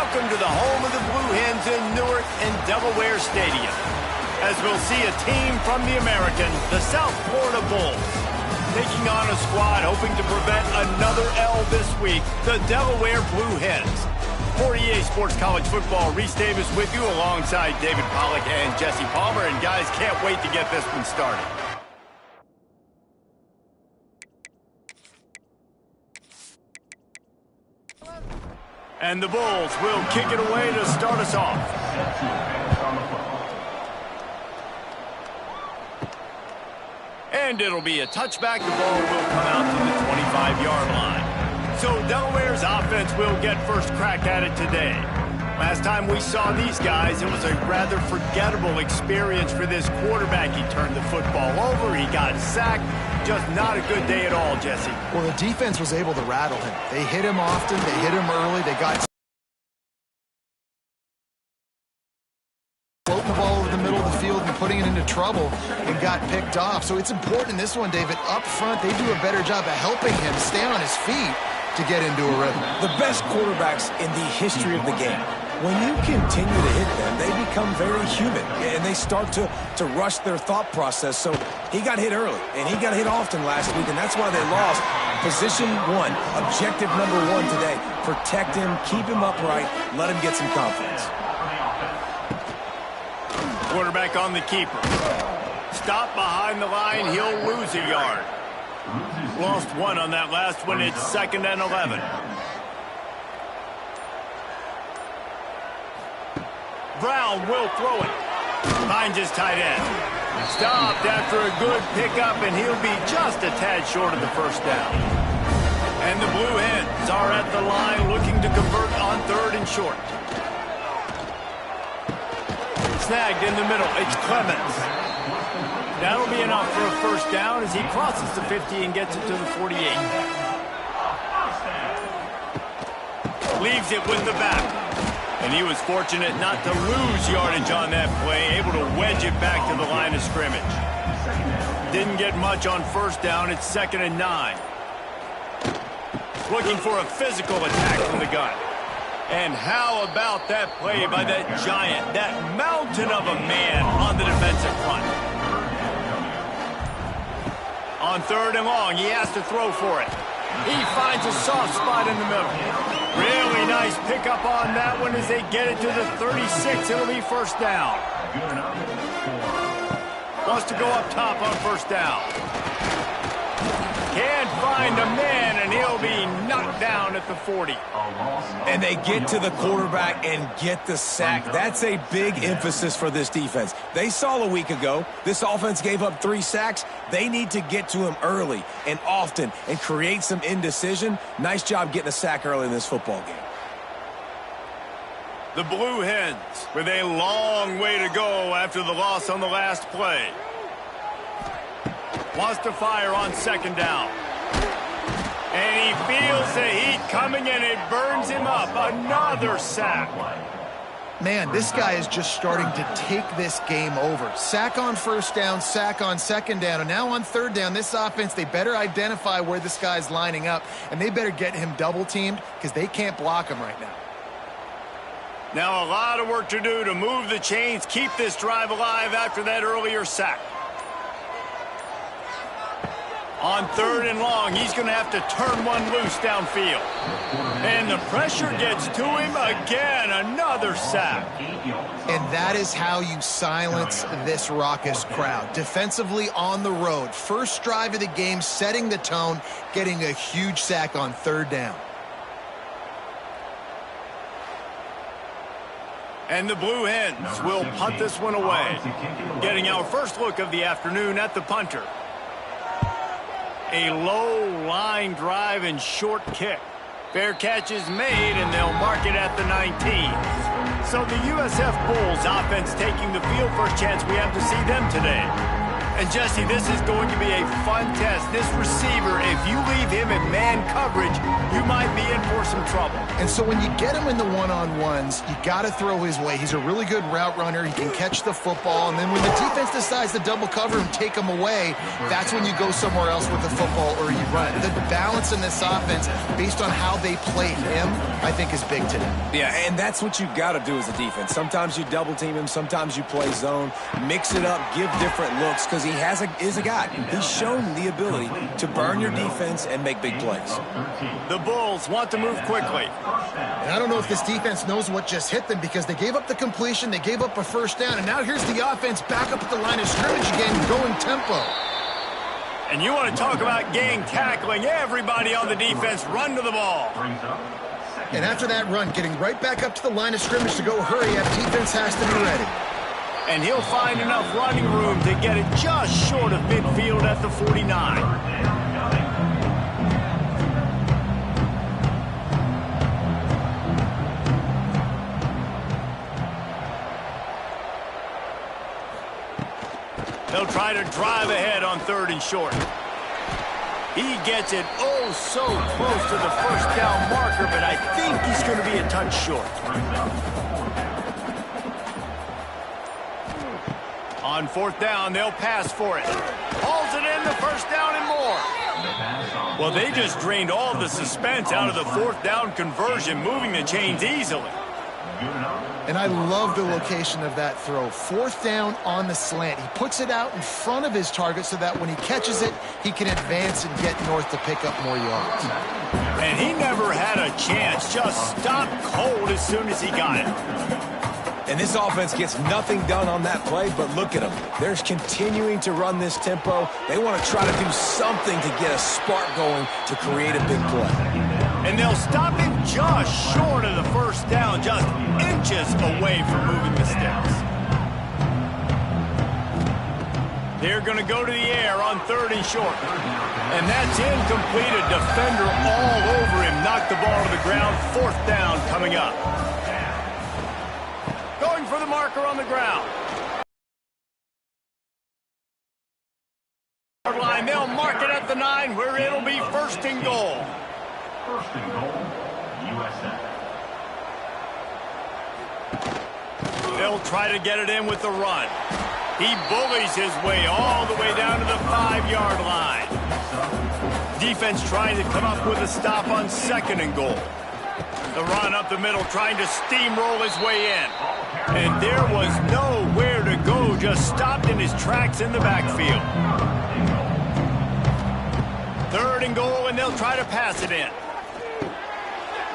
Welcome to the home of the Blue Hens in Newark and Delaware Stadium, as we'll see a team from the American, the South Florida Bulls, taking on a squad hoping to prevent another L this week, the Delaware Blue Hens. For EA Sports College Football, Reese Davis with you alongside David Pollack and Jesse Palmer, and guys, can't wait to get this one started. And the Bulls will kick it away to start us off. And it'll be a touchback. The ball will come out to the 25-yard line. So Delaware's offense will get first crack at it today. Last time we saw these guys, it was a rather forgettable experience for this quarterback. He turned the football over, he got sacked. Just not a good day at all, Jesse. Well, the defense was able to rattle him. They hit him often, they hit him early, they got floating the ball over the middle of the field and putting it into trouble and got picked off. So it's important in this one, David, up front, they do a better job of helping him stay on his feet to get into a rhythm. The best quarterbacks in the history of the game, when you continue to hit them, they become very human, and they start to rush their thought process. So he got hit early, and he got hit often last week, and that's why they lost. Position one, objective number one today. Protect him, keep him upright, let him get some confidence. Quarterback on the keeper. Stop behind the line, he'll lose a yard. Lost one on that last one. It's 2nd and 11. Brown will throw it. Finds his tight end. Stopped after a good pickup, and he'll be just a tad short of the first down. And the Blue Hens are at the line looking to convert on 3rd and short. Snagged in the middle. It's Clemens. That'll be enough for a first down as he crosses the 50 and gets it to the 48. Leaves it with the back. And he was fortunate not to lose yardage on that play, able to wedge it back to the line of scrimmage. Didn't get much on first down. It's 2nd and 9. Looking for a physical attack from the gun. And how about that play by that giant, that mountain of a man on the defensive front? On 3rd and long, he has to throw for it. He finds a soft spot in the middle. Really nice pickup on that one as they get it to the 36. It'll be first down. Wants to go up top on first down. Can't find a man, and he'll be knocked down at the 40. And they get to the quarterback and get the sack. That's a big emphasis for this defense. They saw a week ago, this offense gave up 3 sacks. They need to get to him early and often and create some indecision. Nice job getting a sack early in this football game. The Blue Hens with a long way to go after the loss on the last play. Wants to fire on 2nd down. And he feels the heat coming, and it burns him up. Another sack. Man, this guy is just starting to take this game over. Sack on first down, sack on 2nd down, and now on 3rd down, this offense, they better identify where this guy's lining up, and they better get him double-teamed because they can't block him right now. Now a lot of work to do to move the chains, keep this drive alive after that earlier sack. On 3rd and long, he's going to have to turn one loose downfield. And the pressure gets to him again. Another sack. And that is how you silence this raucous crowd. Defensively on the road. First drive of the game, setting the tone, getting a huge sack on 3rd down. And the Blue Hens will punt this one away. Getting our first look of the afternoon at the punter. A low line drive and short kick. Fair catch is made, and they'll mark it at the 19. So the USF Bulls offense taking the field. First chance we have to see them today. And Jesse, this is going to be a fun test. This receiver, if you leave him in man coverage, you might be in for some trouble. And so when you get him in the one-on-ones, you got to throw his way. He's a really good route runner. He can catch the football. And then when the defense decides to double cover and take him away, that's when you go somewhere else with the football or you run. The balance in this offense, based on how they play him, I think is big today. Yeah, and that's what you got to do as a defense. Sometimes you double team him, sometimes you play zone, mix it up, give different looks, because he is a guy. He's shown the ability to burn your defense and make big plays. The Bulls want to move quickly. And I don't know if this defense knows what just hit them, because they gave up the completion, they gave up a first down, and now here's the offense back up at the line of scrimmage again, going tempo. And you want to talk about gang tackling. Everybody on the defense run to the ball. And after that run, getting right back up to the line of scrimmage to go hurry up, defense has to be ready. And he'll find enough running room to get it just short of midfield at the 49. They'll try to drive ahead on 3rd and short. He gets it oh so close to the first down marker, but I think he's going to be a touch short. On 4th down, they'll pass for it. Hauls it in, the first down and more. Well, they just drained all the suspense out of the 4th down conversion, moving the chains easily. And I love the location of that throw. 4th down on the slant. He puts it out in front of his target so that when he catches it, he can advance and get north to pick up more yards. And he never had a chance. Just stopped cold as soon as he got it. And this offense gets nothing done on that play, but look at them. They're continuing to run this tempo. They want to try to do something to get a spark going to create a big play. And they'll stop him just short of the first down, just inches away from moving the sticks. They're going to go to the air on 3rd and short. And that's incomplete. A defender all over him. Knocked the ball to the ground. 4th down coming up. Going for the marker on the ground. Line. They'll mark it at the 9 where it'll be 1st and goal. 1st and goal, USF. They'll try to get it in with the run. He bullies his way all the way down to the 5-yard line. Defense trying to come up with a stop on 2nd and goal. The run up the middle, trying to steamroll his way in. And there was nowhere to go, just stopped in his tracks in the backfield. 3rd and goal, and they'll try to pass it in.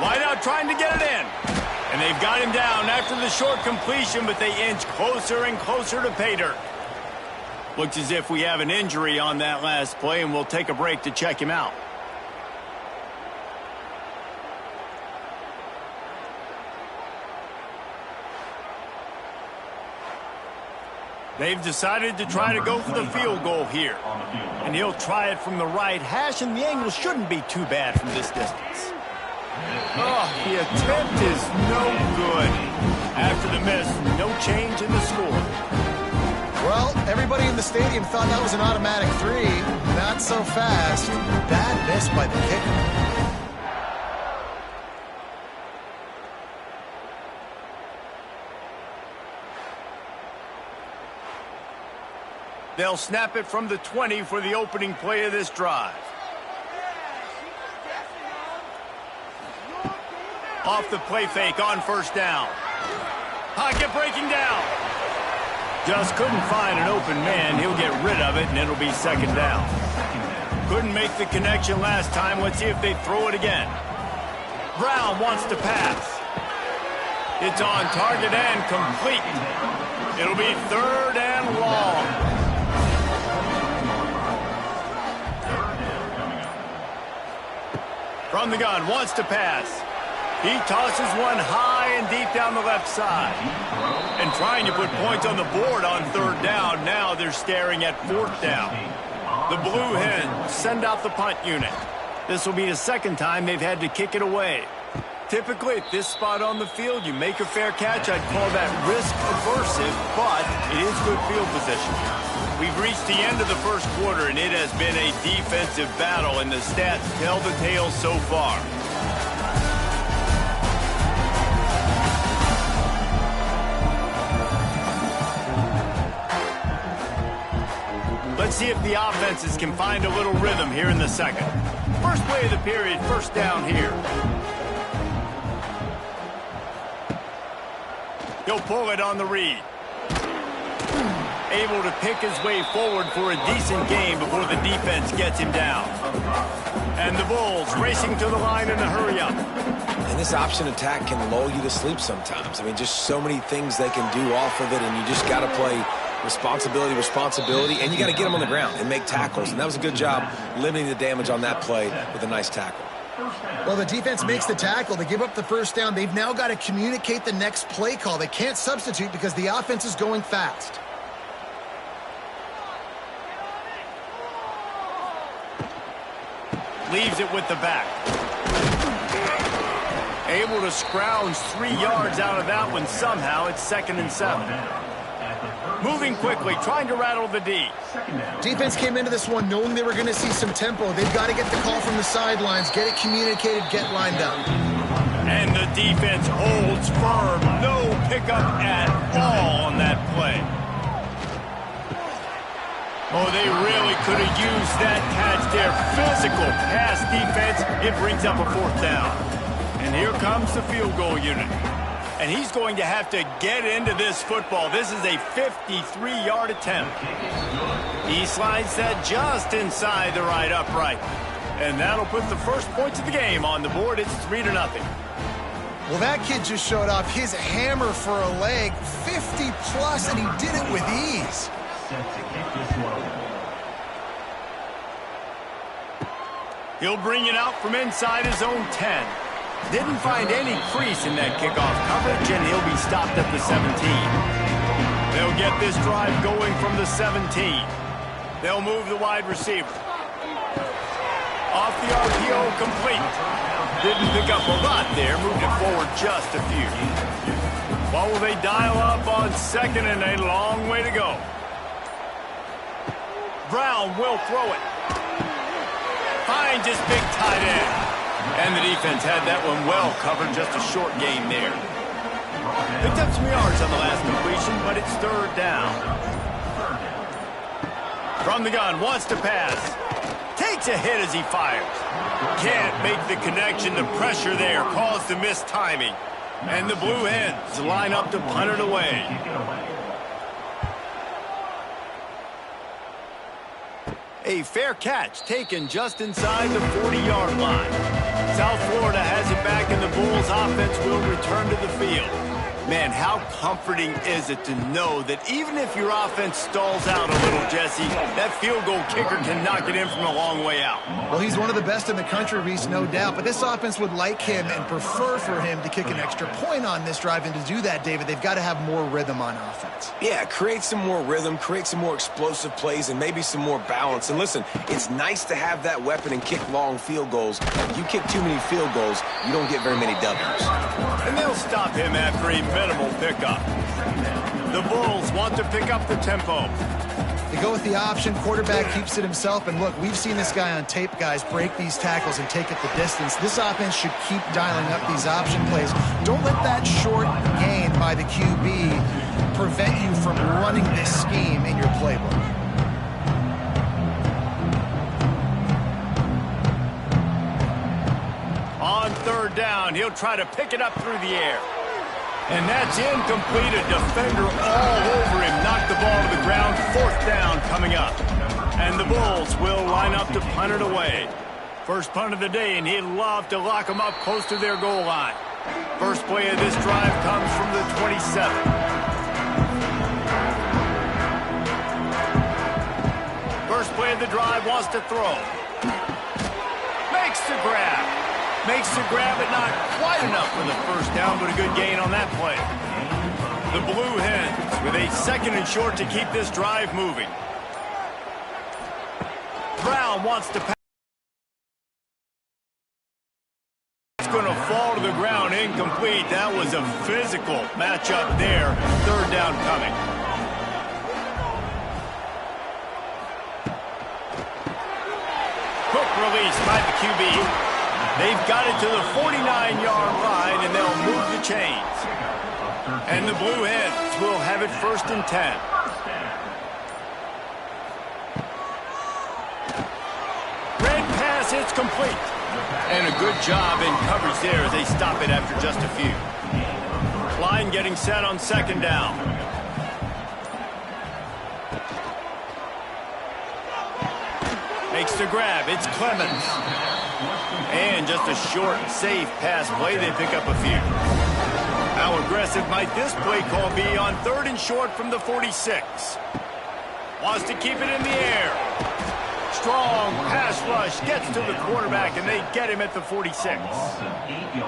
Wide out trying to get it in. And they've got him down after the short completion, but they inch closer and closer to pay dirt. Looks as if we have an injury on that last play, and we'll take a break to check him out. They've decided to try to go for the field goal here. And he'll try it from the right hash, and the angle shouldn't be too bad from this distance. Oh, the attempt is no good. After the miss, no change in the score. Well, everybody in the stadium thought that was an automatic 3. Not so fast. Bad miss by the kicker. They'll snap it from the 20 for the opening play of this drive. Off the play fake on 1st down. Pocket breaking down. Just couldn't find an open man. He'll get rid of it, and it'll be 2nd down. Couldn't make the connection last time. Let's see if they throw it again. Brown wants to pass. It's on target and complete. It'll be 3rd and long. From the gun, wants to pass. He tosses one high and deep down the left side. And trying to put points on the board on 3rd down. Now they're staring at 4th down. The Blue Hens send out the punt unit. This will be the 2nd time they've had to kick it away. Typically, at this spot on the field, you make a fair catch. I'd call that risk aversive, but it is good field position. We've reached the end of the first quarter, and it has been a defensive battle, and the stats tell the tale so far. Let's see if the offenses can find a little rhythm here in the second. First play of the period, first down here. He'll pull it on the read. Able to pick his way forward for a decent game before the defense gets him down. And the Bulls racing to the line in a hurry-up. And this option attack can lull you to sleep sometimes. I mean, just so many things they can do off of it, and you just got to play responsibility, and you got to get them on the ground and make tackles. And that was a good job limiting the damage on that play with a nice tackle. Well, the defense makes the tackle. They give up the first down. They've now got to communicate the next play call. They can't substitute because the offense is going fast. Leaves it with the back. Able to scrounge 3 yards out of that one somehow. It's 2nd and 7. Moving quickly, trying to rattle the D. Defense came into this one knowing they were going to see some tempo. They've got to get the call from the sidelines, get it communicated, get lined up. And the defense holds firm. No pickup at all on that play. Oh, they really could have used that catch there. Physical pass defense. It brings up a 4th down. And here comes the field goal unit. And he's going to have to get into this football. This is a 53-yard attempt. He slides that just inside the right upright. And that'll put the first points of the game on the board. It's 3-0. Well, that kid just showed off his hammer for a leg, 50-plus, and he did it with ease. He'll bring it out from inside his own 10. Didn't find any crease in that kickoff coverage, and he'll be stopped at the 17. They'll get this drive going from the 17. They'll move the wide receiver. Off the RPO, complete. Didn't pick up a lot there, moved it forward just a few. What will they dial up on 2nd and a long way to go? Brown will throw it. Finds his big tight end. And the defense had that one well covered, just a short gain there. Picked up some yards on the last completion, but it's 3rd down. From the gun, wants to pass. Takes a hit as he fires. Can't make the connection. The pressure there caused the missed timing. And the Blue Hens line up to punt it away. A fair catch taken just inside the 40-yard line. South Florida has it back, and the Bulls offense will return to the field. Man, how comforting is it to know that even if your offense stalls out a little, Jesse, that field goal kicker can knock it in from a long way out. Well, he's one of the best in the country, Reese, no doubt. But this offense would like him and prefer for him to kick an extra point on this drive. And to do that, David, they've got to have more rhythm on offense. Yeah, create some more rhythm, create some more explosive plays, and maybe some more balance. And listen, it's nice to have that weapon and kick long field goals. If you kick too many field goals, you don't get very many W's. And they'll stop him after a minimal pickup. The Bulls want to pick up the tempo. They go with the option. Quarterback keeps it himself. And look, we've seen this guy on tape, guys, break these tackles and take it the distance. This offense should keep dialing up these option plays. Don't let that short gain by the QB prevent you from running this scheme in your playbook. On 3rd down, he'll try to pick it up through the air. And that's incomplete. A defender all over him. Knocked the ball to the ground. 4th down coming up. And the Bulls will line up to punt it away. First punt of the day, and he'd love to lock them up close to their goal line. First play of this drive comes from the 27. First play of the drive, wants to throw. Makes the grab. Makes the grab, but not quite enough for the first down, but a good gain on that play. The Blue Hens with a 2nd and short to keep this drive moving. Brown wants to pass. It's going to fall to the ground, incomplete. That was a physical matchup there. 3rd down coming. Quick release by the QB. They've got it to the 49-yard line, and they'll move the chains. And the Blue Hens will have it 1st and 10. Red pass, it's complete. And a good job in coverage there as they stop it after just a few. Line getting set on 2nd down. Makes the grab. It's Clemens. And just a short, safe pass play. They pick up a few. How aggressive might this play call be on 3rd and short from the 46? Wants to keep it in the air. Strong pass rush gets to the quarterback, and they get him at the 46.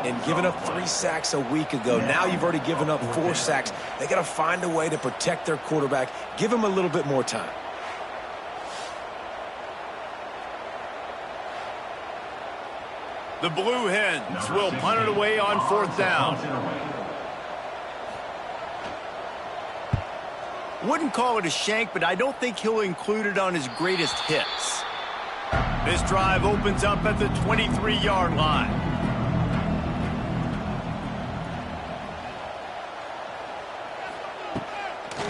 And giving up 3 sacks a week ago, now you've already given up 4 sacks. They got to find a way to protect their quarterback. Give him a little bit more time. The Blue Hens will punt it away on 4th down. Wouldn't call it a shank, but I don't think he'll include it on his greatest hits. This drive opens up at the 23-yard line.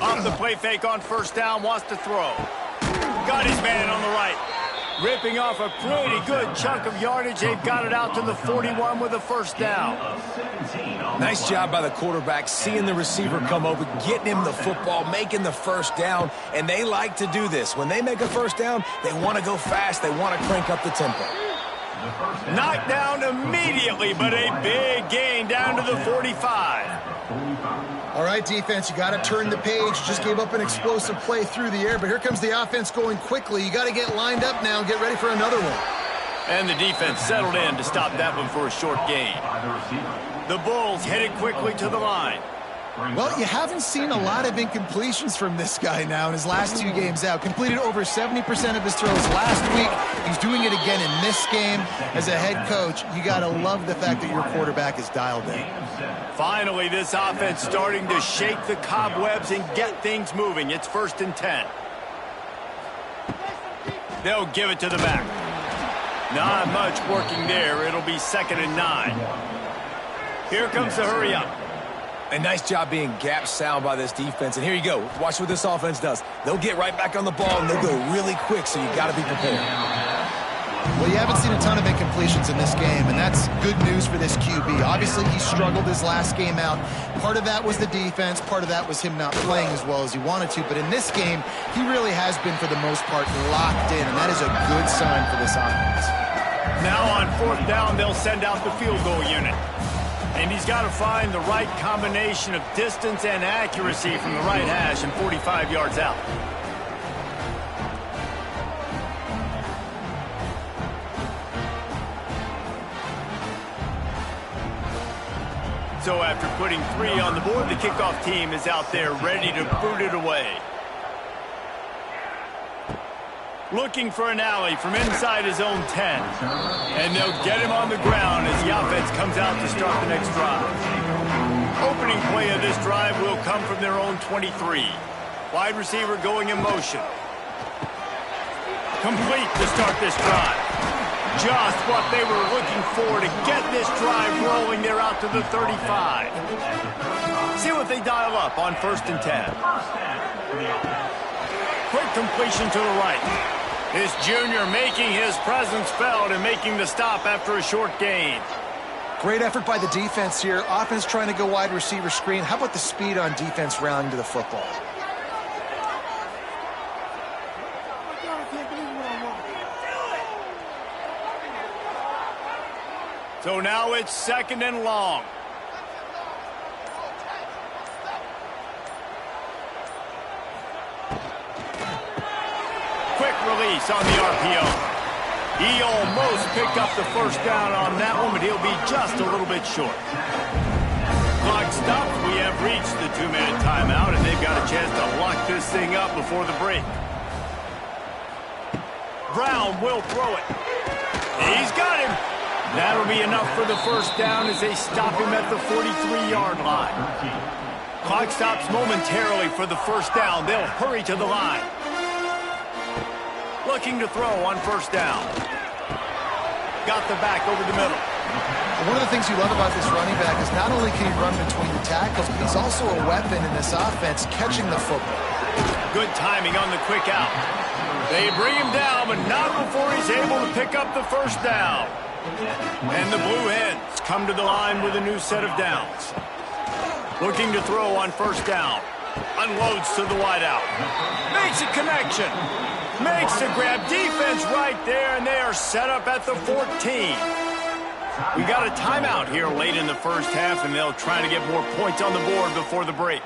Off the play fake on 1st down, wants to throw. Got his man on the right. Ripping off a pretty good chunk of yardage. They've got it out to the 41 with a 1st down. Nice job by the quarterback, seeing the receiver come over, getting him the football, making the 1st down, and they like to do this. When they make a 1st down, they want to go fast. They want to crank up the tempo. Knocked down immediately, but a big gain down to the 45. All right, defense, you got to turn the page. Just gave up an explosive play through the air, but here comes the offense going quickly. You got to get lined up now and get ready for another one. And the defense settled in to stop that one for a short gain. The Bulls headed quickly to the line. Well, you haven't seen a lot of incompletions from this guy now in his last 2 games out. Completed over 70% of his throws last week. He's doing it again in this game. As a head coach, you got to love the fact that your quarterback is dialed in. Finally, this offense starting to shake the cobwebs and get things moving. It's 1st and 10. They'll give it to the back. Not much working there. It'll be 2nd and 9. Here comes the hurry up. A nice job being gap sound by this defense. And here you go. Watch what this offense does. They'll get right back on the ball, and they'll go really quick, so you got to be prepared. Well, you haven't seen a ton of incompletions in this game, and that's good news for this QB. Obviously, he struggled his last game out. Part of that was the defense. Part of that was him not playing as well as he wanted to. But in this game, he really has been, for the most part, locked in, and that is a good sign for this offense. Now on 4th down, they'll send out the field goal unit. And he's got to find the right combination of distance and accuracy from the right hash and 45 yards out. So after putting 3 on the board, the kickoff team is out there ready to boot it away. Looking for an alley from inside his own 10. And they'll get him on the ground as the offense comes out to start the next drive. Opening play of this drive will come from their own 23. Wide receiver going in motion. Complete to start this drive. Just what they were looking for to get this drive rolling. They're out to the 35. See what they dial up on 1st and 10. Quick completion to the right. This junior making his presence felt and making the stop after a short gain. Great effort by the defense here. Offense trying to go wide receiver screen. How about the speed on defense rallying to the football? So now it's 2nd and long. Quick release on the RPO. He almost picked up the 1st down on that one, but he'll be just a little bit short. Clock stopped. We have reached the 2-minute timeout, and they've got a chance to lock this thing up before the break. Brown will throw it. He's got him. That'll be enough for the 1st down as they stop him at the 43-yard line. Clock stops momentarily for the 1st down. They'll hurry to the line. Looking to throw on 1st down. got the back over the middle. One of the things you love about this running back is not only can he run between the tackles, but he's also a weapon in this offense catching the football. Good timing on the quick out. They bring him down, but not before he's able to pick up the first down. And the Blue Hens come to the line with a new set of downs. Looking to throw on first down. Unloads to the wideout. Makes a connection. Makes the grab. Defense right there, and they are set up at the 14. We got a timeout here late in the first half, and they'll try to get more points on the board before the break.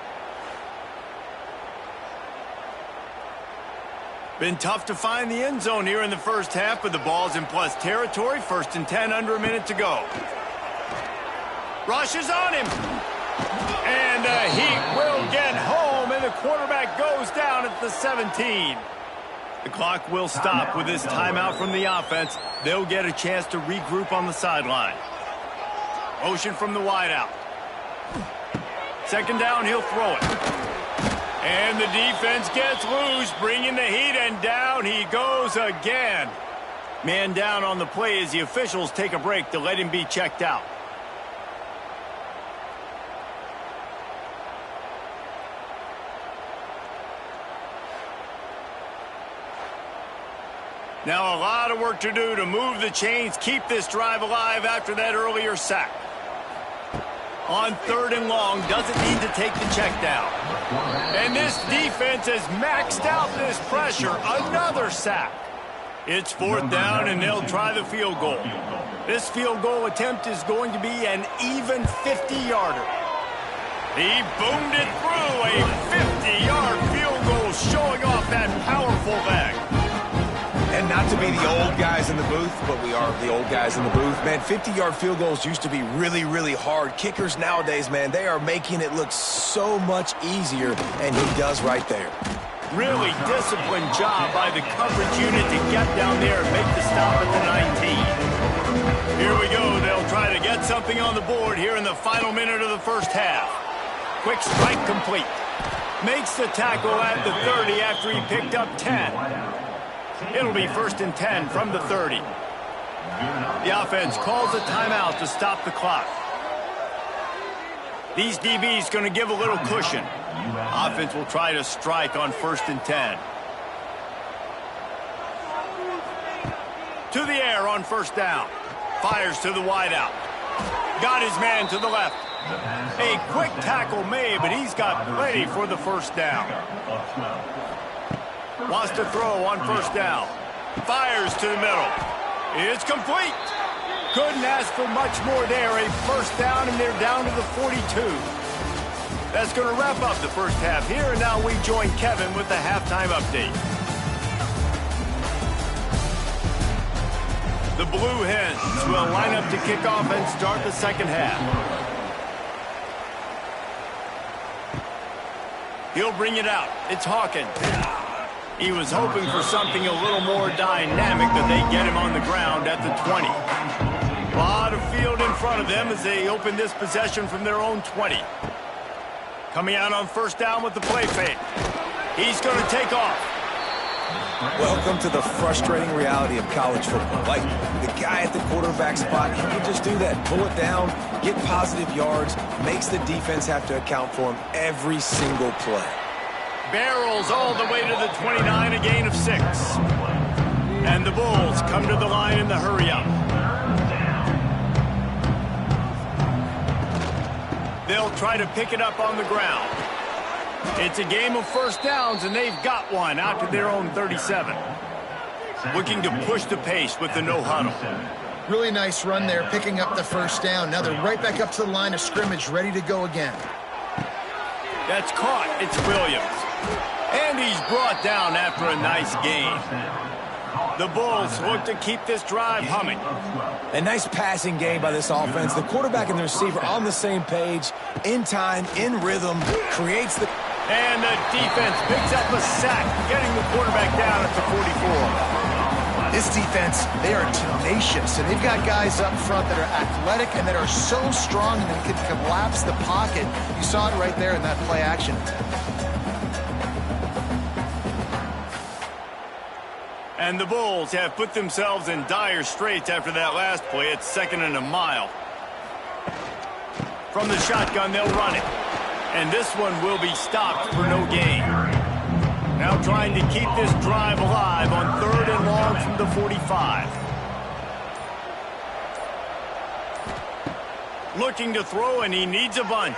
Been tough to find the end zone here in the first half, but the ball's in plus territory. 1st and 10, under a minute to go. Rushes on him. And he will get home, and the quarterback goes down at the 17. The clock will stop with this timeout from the offense. They'll get a chance to regroup on the sideline. Motion from the wideout. 2nd down, he'll throw it. And the defense gets loose, bringing the heat, and down he goes again. Man down on the play as the officials take a break to let him be checked out. Now a lot of work to do to move the chains, keep this drive alive after that earlier sack. On 3rd and long, doesn't need to take the check down. And this defense has maxed out this pressure. Another sack. It's 4th down, and they'll try the field goal. This field goal attempt is going to be an even 50-yarder. He boomed it through, a 50-yard field goal, showing off that powerful leg. And not to be the old guys in the booth, but we are the old guys in the booth. Man, 50-yard field goals used to be really, really hard. Kickers nowadays, man, they are making it look so much easier, and he does right there. Really disciplined job by the coverage unit to get down there and make the stop at the 19. Here we go. They'll try to get something on the board here in the final minute of the first half. Quick strike complete. Makes the tackle at the 30 after he picked up 10. It'll be 1st and 10 from the 30. The offense calls a timeout to stop the clock. These DBs going to give a little cushion. Offense will try to strike on 1st and 10. To the air on 1st down. Fires to the wideout. Got his man to the left. A quick tackle made, but he's got plenty for the 1st down. Wants to throw on 1st down. Fires to the middle. It's complete. Couldn't ask for much more there. A 1st down, and they're down to the 42. That's going to wrap up the first half here, and now we join Kevin with the halftime update. The Blue Hens will line up to kick off and start the second half. He'll bring it out. It's Hawkins. He was hoping for something a little more dynamic, but they get him on the ground at the 20. A lot of field in front of them as they open this possession from their own 20. Coming out on 1st down with the play fake. He's going to take off. Welcome to the frustrating reality of college football. Like, the guy at the quarterback spot, he can just do that. Pull it down, get positive yards, makes the defense have to account for him every single play. Barrels all the way to the 29, a gain of 6. And the Bulls come to the line in the hurry-up. They'll try to pick it up on the ground. It's a game of 1st downs, and they've got one out to their own 37. Looking to push the pace with the no-huddle. Really nice run there, picking up the 1st down. Now they're right back up to the line of scrimmage, ready to go again. That's caught. It's Williams. And he's brought down after a nice gain. The Bulls look to keep this drive humming. A nice passing game by this offense. The quarterback and the receiver on the same page, in time, in rhythm, creates the... And the defense picks up a sack, getting the quarterback down at the 44. This defense, they are tenacious, and they've got guys up front that are athletic and that are so strong and that can collapse the pocket. You saw it right there in that play action. And the Bulls have put themselves in dire straits after that last play. It's 2nd and a mile. From the shotgun, they'll run it. And this one will be stopped for no gain. Now trying to keep this drive alive on 3rd and long from the 45. Looking to throw, and he needs a bunch.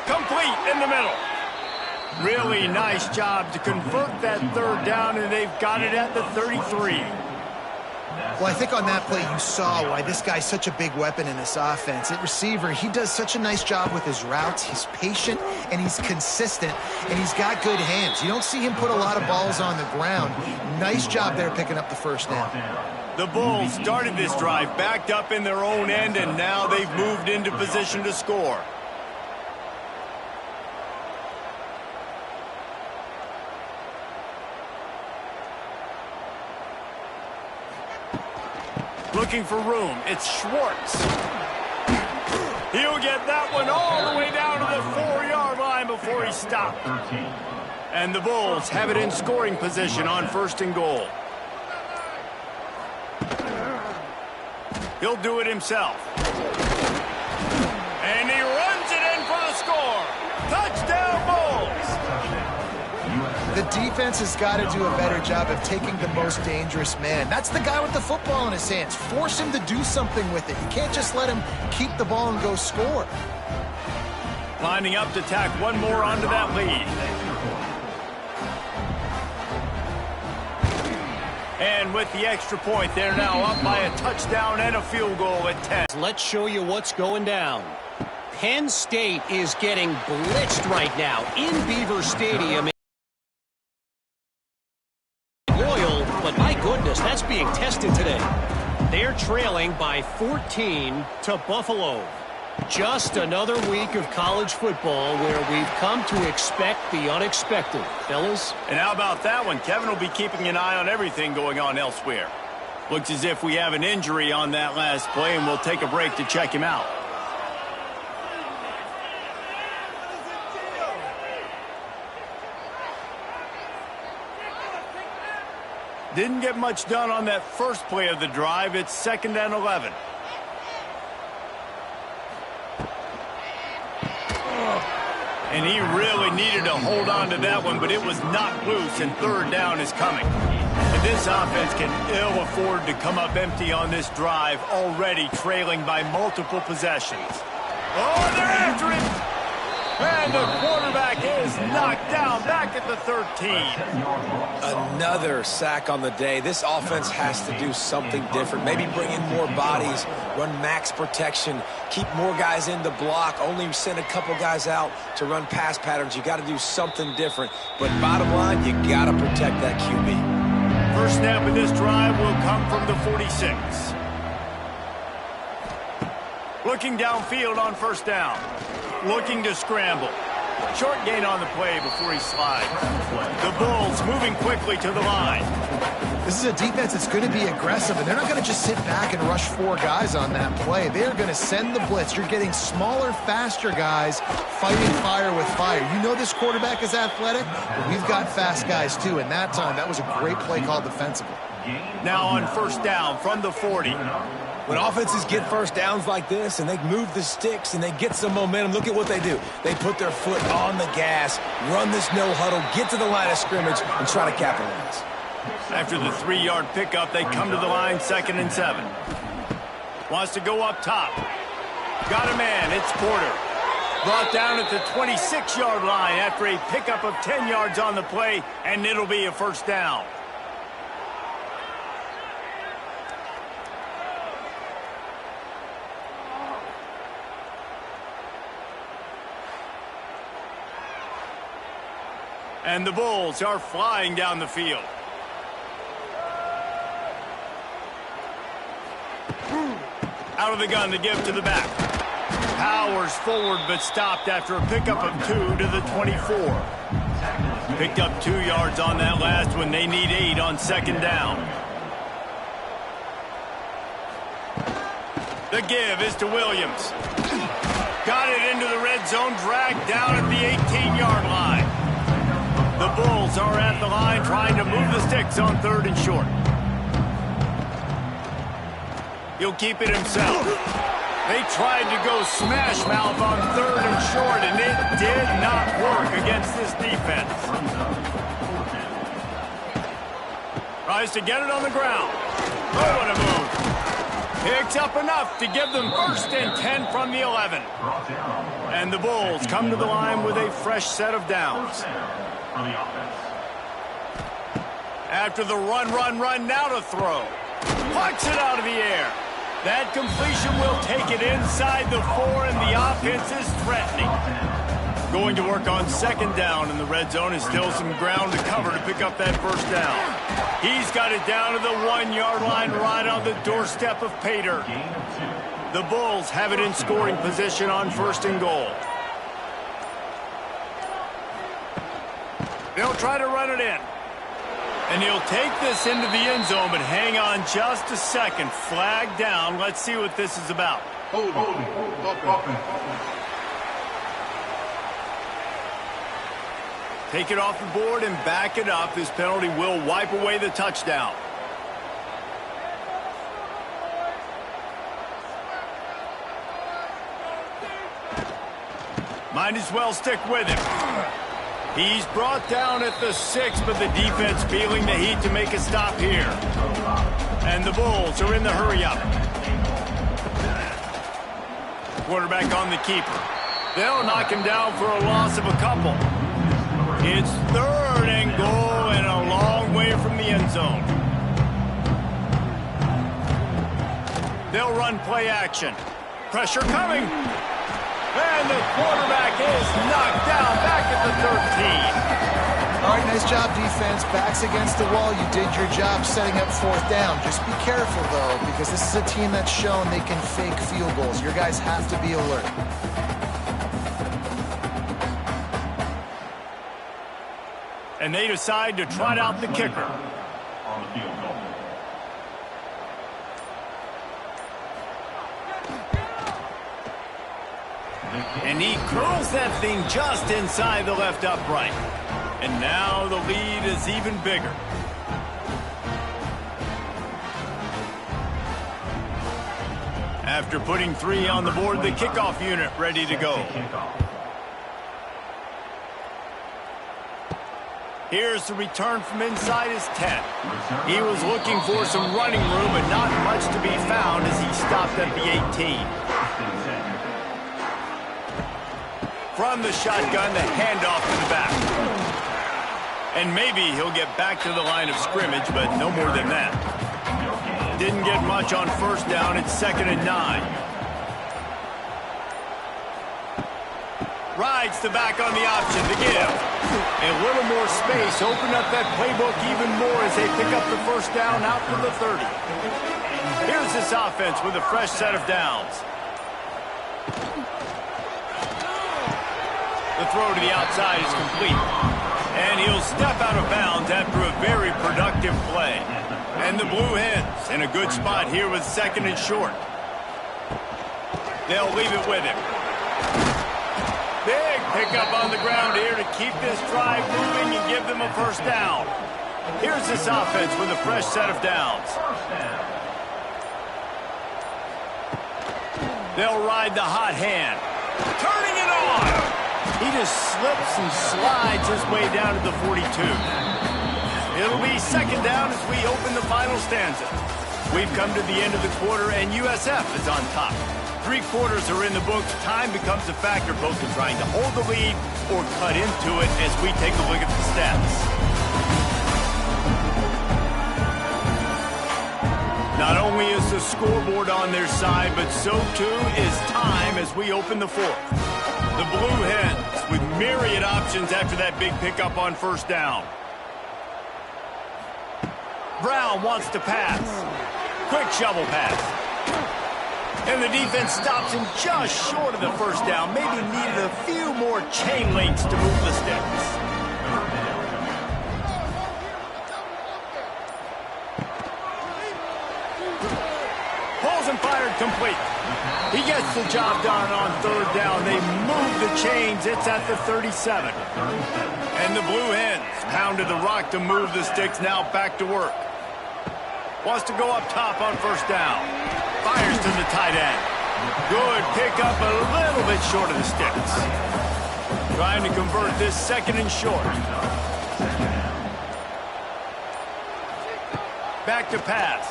Complete in the middle. Really nice job to convert that 3rd down, and they've got it at the 33. Well, I think on that play you saw why this guy's such a big weapon in this offense. At receiver, he does such a nice job with his routes. He's patient, and he's consistent, and he's got good hands. You don't see him put a lot of balls on the ground. Nice job there picking up the 1st down. The Bulls started this drive backed up in their own end, and now they've moved into position to score. Looking for room. It's Schwartz. He'll get that one all the way down to the 4-yard line before he stopped. And the Bulls have it in scoring position on 1st and goal. He'll do it himself. And he runs it in for the score. Touchdown, Bulls! The defense has got to do a better job of taking the most dangerous man. That's the guy with the football in his hands. Force him to do something with it. You can't just let him keep the ball and go score. Lining up to tack one more onto that lead. And with the extra point, they're now up by a touchdown and a field goal at 10. Let's show you what's going down. Penn State is getting blitzed right now in Beaver Stadium. Loyal, but my goodness, that's being tested today. They're trailing by 14 to Buffalo. Just another week of college football where we've come to expect the unexpected, fellas. And how about that one? Kevin will be keeping an eye on everything going on elsewhere. Looks as if we have an injury on that last play, and we'll take a break to check him out. Didn't get much done on that first play of the drive. It's 2nd and 11. And he really needed to hold on to that one, but it was knocked loose, and 3rd down is coming. And this offense can ill afford to come up empty on this drive, already trailing by multiple possessions. Oh, they're after him! And the quarterback is knocked down back at the 13. Another sack on the day. This offense has to do something different. Maybe bring in more bodies, run max protection, keep more guys in the block, only send a couple guys out to run pass patterns. You got to do something different. But bottom line, you got to protect that QB. First snap of this drive will come from the 46. Looking downfield on 1st down. Looking to scramble. Short gain on the play before he slides. The Bulls moving quickly to the line. This is a defense that's going to be aggressive, and they're not going to just sit back and rush 4 guys on that play. They're going to send the blitz. You're getting smaller, faster guys fighting fire with fire. You know this quarterback is athletic, but we've got fast guys too. And that time, that was a great play call defensively. Now on 1st down from the 40. When offenses get 1st downs like this and they move the sticks and they get some momentum, look at what they do. They put their foot on the gas, run this no huddle, get to the line of scrimmage, and try to capitalize. After the 3-yard pickup, they come to the line 2nd and 7. Wants to go up top. Got a man. It's Porter. Brought down at the 26-yard line after a pickup of 10 yards on the play, and it'll be a 1st down. And the Bulls are flying down the field. Out of the gun to give to the back. Powers forward but stopped after a pickup of 2 to the 24. Picked up 2 yards on that last one. They need 8 on 2nd down. The give is to Williams. Got it into the red zone, dragged down at the 18-yard line. The Bulls are at the line trying to move the sticks on 3rd and short. He'll keep it himself. They tried to go smash mouth on 3rd and short, and it did not work against this defense. Tries to get it on the ground. Oh, what a move. Picks up enough to give them 1st and 10 from the 11. And the Bulls come to the line with a fresh set of downs. After the run, now to throw. Plucks it out of the air. That completion will take it inside the 4, and the offense is threatening. Going to work on 2nd down in the red zone, and still some ground to cover to pick up that 1st down. He's got it down to the 1-yard line right on the doorstep of Pater. The Bulls have it in scoring position on 1st and goal. They'll try to run it in. And he'll take this into the end zone, but hang on just a second. Flag down. Let's see what this is about. Take it off the board and back it up. This penalty will wipe away the touchdown. Might as well stick with him. He's brought down at the 6, but the defense feeling the heat to make a stop here. And the Bulls are in the hurry-up. Quarterback on the keeper. They'll knock him down for a loss of a couple. It's 3rd and goal and a long way from the end zone. They'll run play action. Pressure coming. And the quarterback is knocked down back at the 13. All right, nice job, defense. Backs against the wall. You did your job setting up 4th down. Just be careful, though, because this is a team that's shown they can fake field goals. Your guys have to be alert. And they decide to trot out the kicker. On the field goal. And he curls that thing just inside the left upright. And now the lead is even bigger. After putting 3 on the board, the kickoff unit ready to go. Here's the return from inside his 10. He was looking for some running room, but not much to be found as he stopped at the 18. From the shotgun, the handoff to the back. And maybe he'll get back to the line of scrimmage, but no more than that. Didn't get much on 1st down. It's 2nd and 9. Rides the back on the option to give. A little more space. Open up that playbook even more as they pick up the 1st down out to the 30. Here's this offense with a fresh set of downs. The throw to the outside is complete. And he'll step out of bounds after a very productive play. And the Blue Hens in a good spot here with 2nd and short. They'll leave it with him. Big pickup on the ground here to keep this drive moving and give them a 1st down. Here's this offense with a fresh set of downs. They'll ride the hot hand. Turning it on. He just slips and slides his way down to the 42. It'll be 2nd down as we open the final stanza. We've come to the end of the quarter, and USF is on top. 3 quarters are in the books. Time becomes a factor, both in trying to hold the lead or cut into it as we take a look at the stats. Not only is the scoreboard on their side, but so too is time as we open the 4th. The Blue Hens with myriad options after that big pickup on 1st down. Brown wants to pass. Quick shovel pass. And the defense stops him just short of the 1st down. Maybe needed a few more chain links to move the sticks. Pulls and fired complete. He gets the job done on third down. They move the chains. It's at the 37. And the Blue Hens pounded the rock to move the sticks. Now back to work. Wants to go up top on first down. Fires to the tight end. Good pickup, a little bit short of the sticks. Trying to convert this second and short. Back to pass.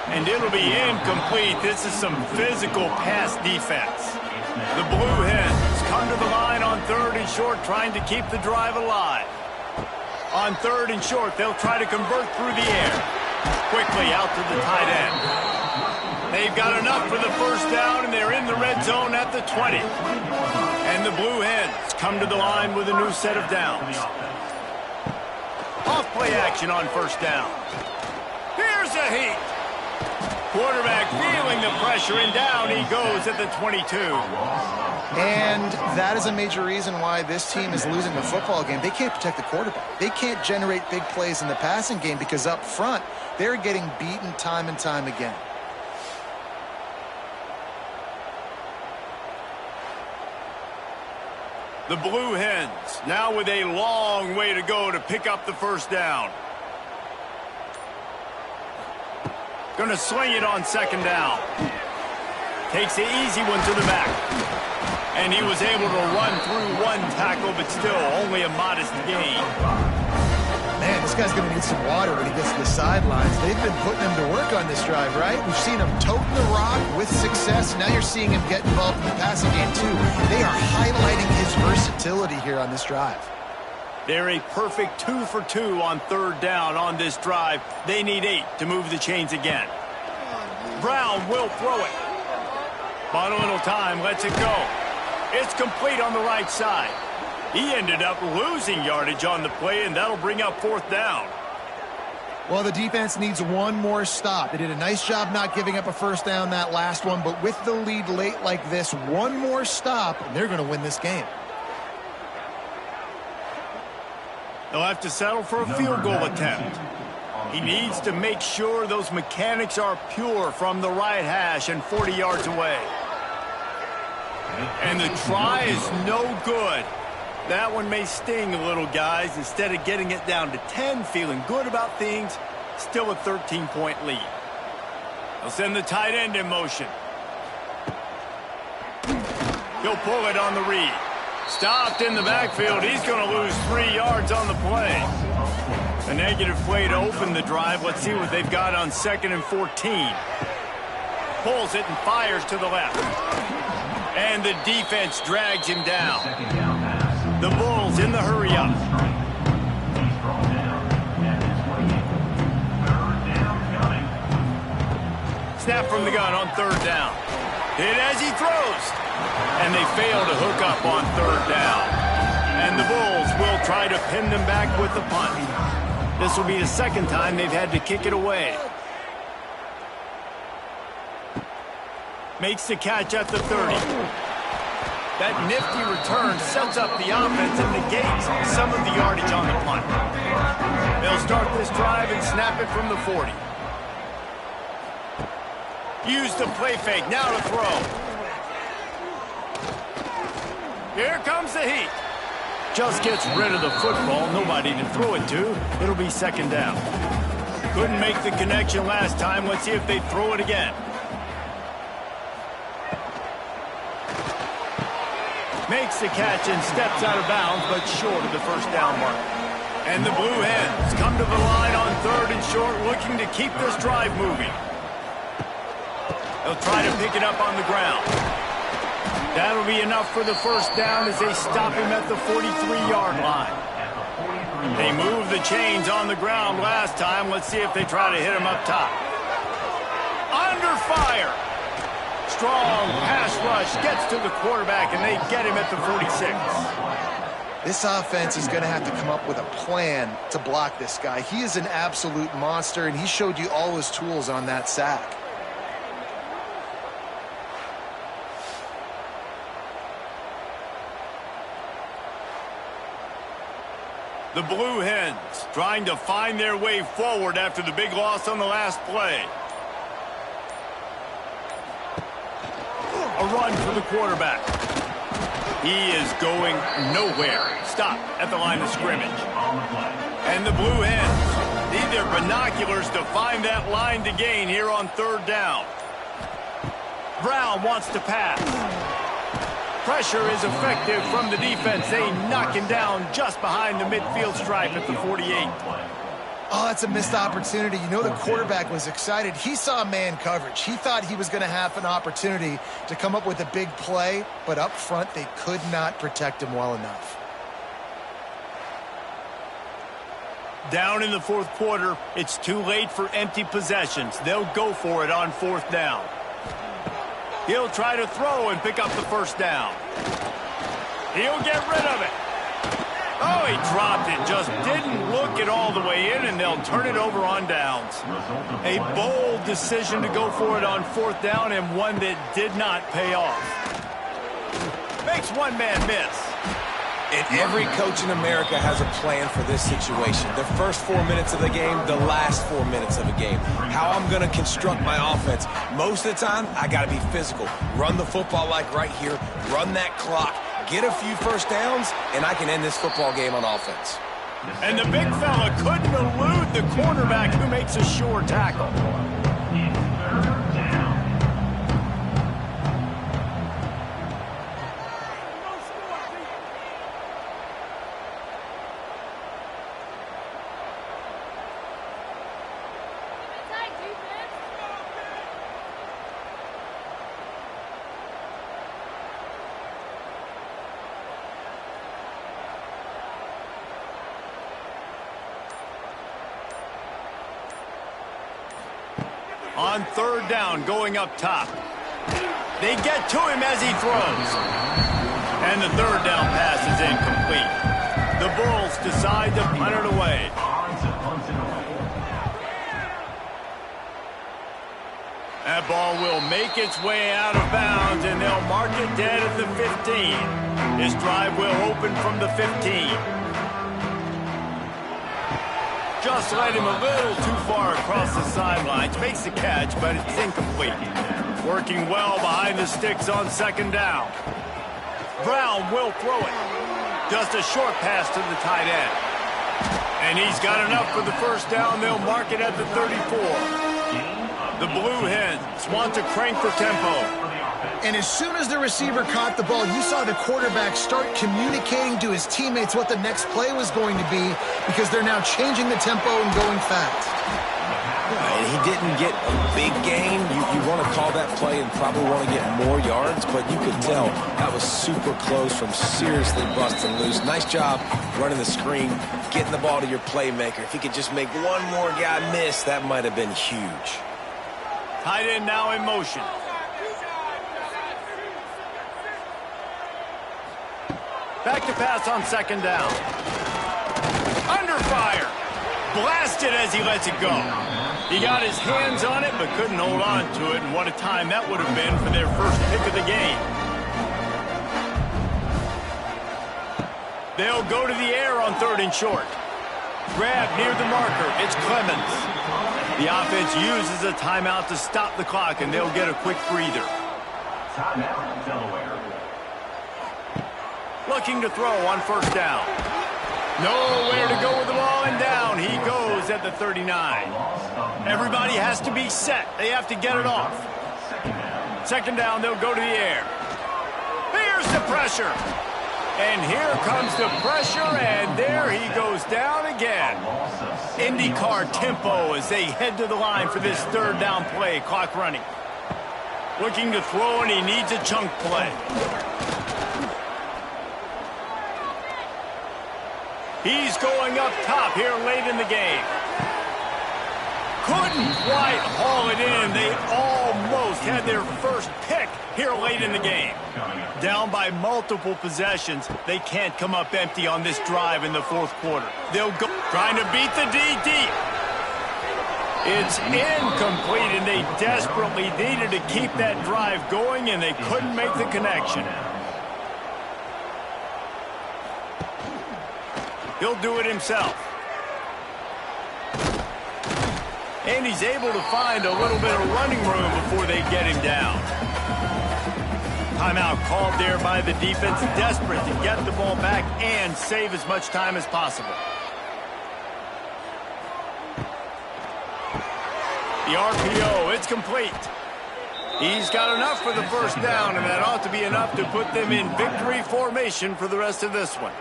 And it'll be incomplete. This is some physical pass defense. The Blue Hens come to the line on third and short, trying to keep the drive alive. On third and short, they'll try to convert through the air. Quickly out to the tight end. They've got enough for the first down, and they're in the red zone at the 20. And the Blue Hens come to the line with a new set of downs. Off play action on first down. Here's a heat. Quarterback feeling the pressure, and down he goes at the 22. And that is a major reason why this team is losing the football game. They can't protect the quarterback. They can't generate big plays in the passing game because up front, they're getting beaten time and time again. The Blue Hens now with a long way to go to pick up the first down. Going to sling it on second down. Takes the easy one to the back. And he was able to run through one tackle, but still only a modest gain. Man, this guy's going to need some water when he gets to the sidelines. They've been putting him to work on this drive, right? We've seen him toting the rock with success. Now you're seeing him get involved in the passing game, too. They are highlighting his versatility here on this drive. They're a perfect 2 for 2 on third down on this drive. They need 8 to move the chains again. Brown will throw it. But a little time, lets it go. It's complete on the right side. He ended up losing yardage on the play, and that'll bring up fourth down. Well, the defense needs one more stop. They did a nice job not giving up a first down that last one, but with the lead late like this, one more stop, and they're going to win this game. They'll have to settle for a field goal attempt. He needs to make sure those mechanics are pure from the right hash and 40 yards away. And the try is no good. That one may sting a little, guys. Instead of getting it down to 10, feeling good about things, still a 13-point lead. They'll send the tight end in motion. He'll pull it on the read. Stopped in the backfield. He's going to lose 3 yards on the play. A negative play to open the drive. Let's see what they've got on 2nd and 14. Pulls it and fires to the left. And the defense drags him down. The Bulls in the hurry-up. Snap from the gun on third down. Hit as he throws. And they fail to hook up on third down. And the Bulls will try to pin them back with the punt. This will be the second time they've had to kick it away. Makes the catch at the 30. That nifty return sets up the offense and negates some of the yardage on the punt. They'll start this drive and snap it from the 40. Use the play fake, now to throw. Here comes the heat. Just gets rid of the football, nobody to throw it to. It'll be second down. Couldn't make the connection last time. Let's see if they throw it again. Makes the catch and steps out of bounds, but short of the first down mark. And the Blue Hens come to the line on third and short, looking to keep this drive moving. They'll try to pick it up on the ground. That'll be enough for the first down as they stop him at the 43-yard line. They moved the chains on the ground last time. Let's see if they try to hit him up top. Under fire. Strong pass rush gets to the quarterback, and they get him at the 46. This offense is going to have to come up with a plan to block this guy. He is an absolute monster, and he showed you all his tools on that sack. The Blue Hens trying to find their way forward after the big loss on the last play. A run for the quarterback. He is going nowhere. Stop at the line of scrimmage. And the Blue Hens need their binoculars to find that line to gain here on third down. Brown wants to pass. Pressure is effective from the defense. They knock him down just behind the midfield stripe at the 48. Oh, that's a missed opportunity. You know the quarterback was excited. He saw man coverage. He thought he was going to have an opportunity to come up with a big play, but up front they could not protect him well enough. Down in the fourth quarter, it's too late for empty possessions. They'll go for it on fourth down. He'll try to throw and pick up the first down. He'll get rid of it. Oh, he dropped it. Just didn't look it all the way in, and they'll turn it over on downs. A bold decision to go for it on fourth down, and one that did not pay off. Makes one man miss. And every coach in America has a plan for this situation. The first 4 minutes of the game, the last 4 minutes of the game. How I'm going to construct my offense. Most of the time, I got to be physical. Run the football like right here. Run that clock. Get a few first downs, and I can end this football game on offense. And the big fella couldn't elude the cornerback who makes a sure tackle. On third down, going up top. They get to him as he throws. And the third down pass is incomplete. The Bulls decide to punt it away. That ball will make its way out of bounds, and they'll mark it dead at the 15. This drive will open from the 15. Just led him a little too far across the sidelines. Makes the catch, but it's incomplete. Working well behind the sticks on second down. Brown will throw it. Just a short pass to the tight end. And he's got enough for the first down. They'll mark it at the 34. The Blue Hens want to crank the tempo. And as soon as the receiver caught the ball, you saw the quarterback start communicating to his teammates what the next play was going to be, because they're now changing the tempo and going fast. And he didn't get a big gain. You want to call that play and probably want to get more yards, but you could tell that was super close from seriously busting loose. Nice job running the screen, getting the ball to your playmaker. If he could just make one more guy miss, that might have been huge. Tight end now in motion. Back to pass on second down. Under fire. Blasted as he lets it go. He got his hands on it, but couldn't hold on to it. And what a time that would have been for their first pick of the game. They'll go to the air on third and short. Grab near the marker. It's Clemens. The offense uses a timeout to stop the clock, and they'll get a quick breather. Timeout, Delaware. Looking to throw on first down. Nowhere to go with the ball, and down he goes at the 39. Everybody has to be set. They have to get it off. Second down, they'll go to the air. Here's the pressure. And here comes the pressure, and there he goes down again. IndyCar tempo as they head to the line for this third down play. Clock running. Looking to throw, and he needs a chunk play. He's going up top here late in the game. Couldn't quite haul it in. They almost had their first pick here late in the game. Down by multiple possessions, they can't come up empty on this drive in the fourth quarter. They'll go trying to beat the D deep. It's incomplete, and they desperately needed to keep that drive going, and they couldn't make the connection. He'll do it himself. And he's able to find a little bit of running room before they get him down. Timeout called there by the defense, desperate to get the ball back and save as much time as possible. The RPO, it's complete. He's got enough for the first down, and that ought to be enough to put them in victory formation for the rest of this one.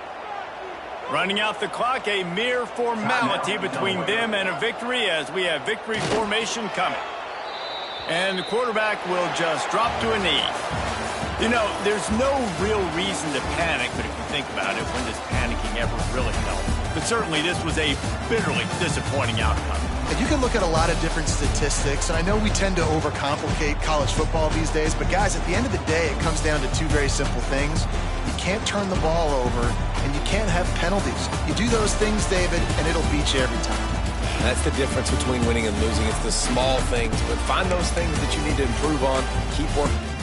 Running out the clock, a mere formality between them and a victory as we have victory formation coming. And the quarterback will just drop to a knee. You know, there's no real reason to panic, but if you think about it, when does panicking ever really help? But certainly this was a bitterly disappointing outcome. And you can look at a lot of different statistics, and I know we tend to overcomplicate college football these days, but guys, at the end of the day, it comes down to two very simple things. You can't turn the ball over, and you can't have penalties. You do those things, David, and it'll beat you every time. That's the difference between winning and losing. It's the small things, but find those things that you need to improve on. Keep working.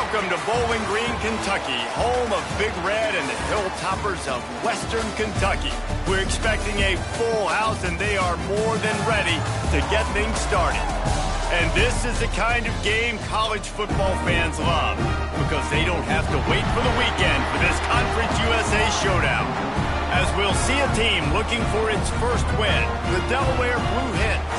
Welcome to Bowling Green, Kentucky, home of Big Red and the Hilltoppers of Western Kentucky. We're expecting a full house, and they are more than ready to get things started. And this is the kind of game college football fans love, because they don't have to wait for the weekend for this Conference USA showdown. As we'll see a team looking for its first win, the Delaware Blue Hens,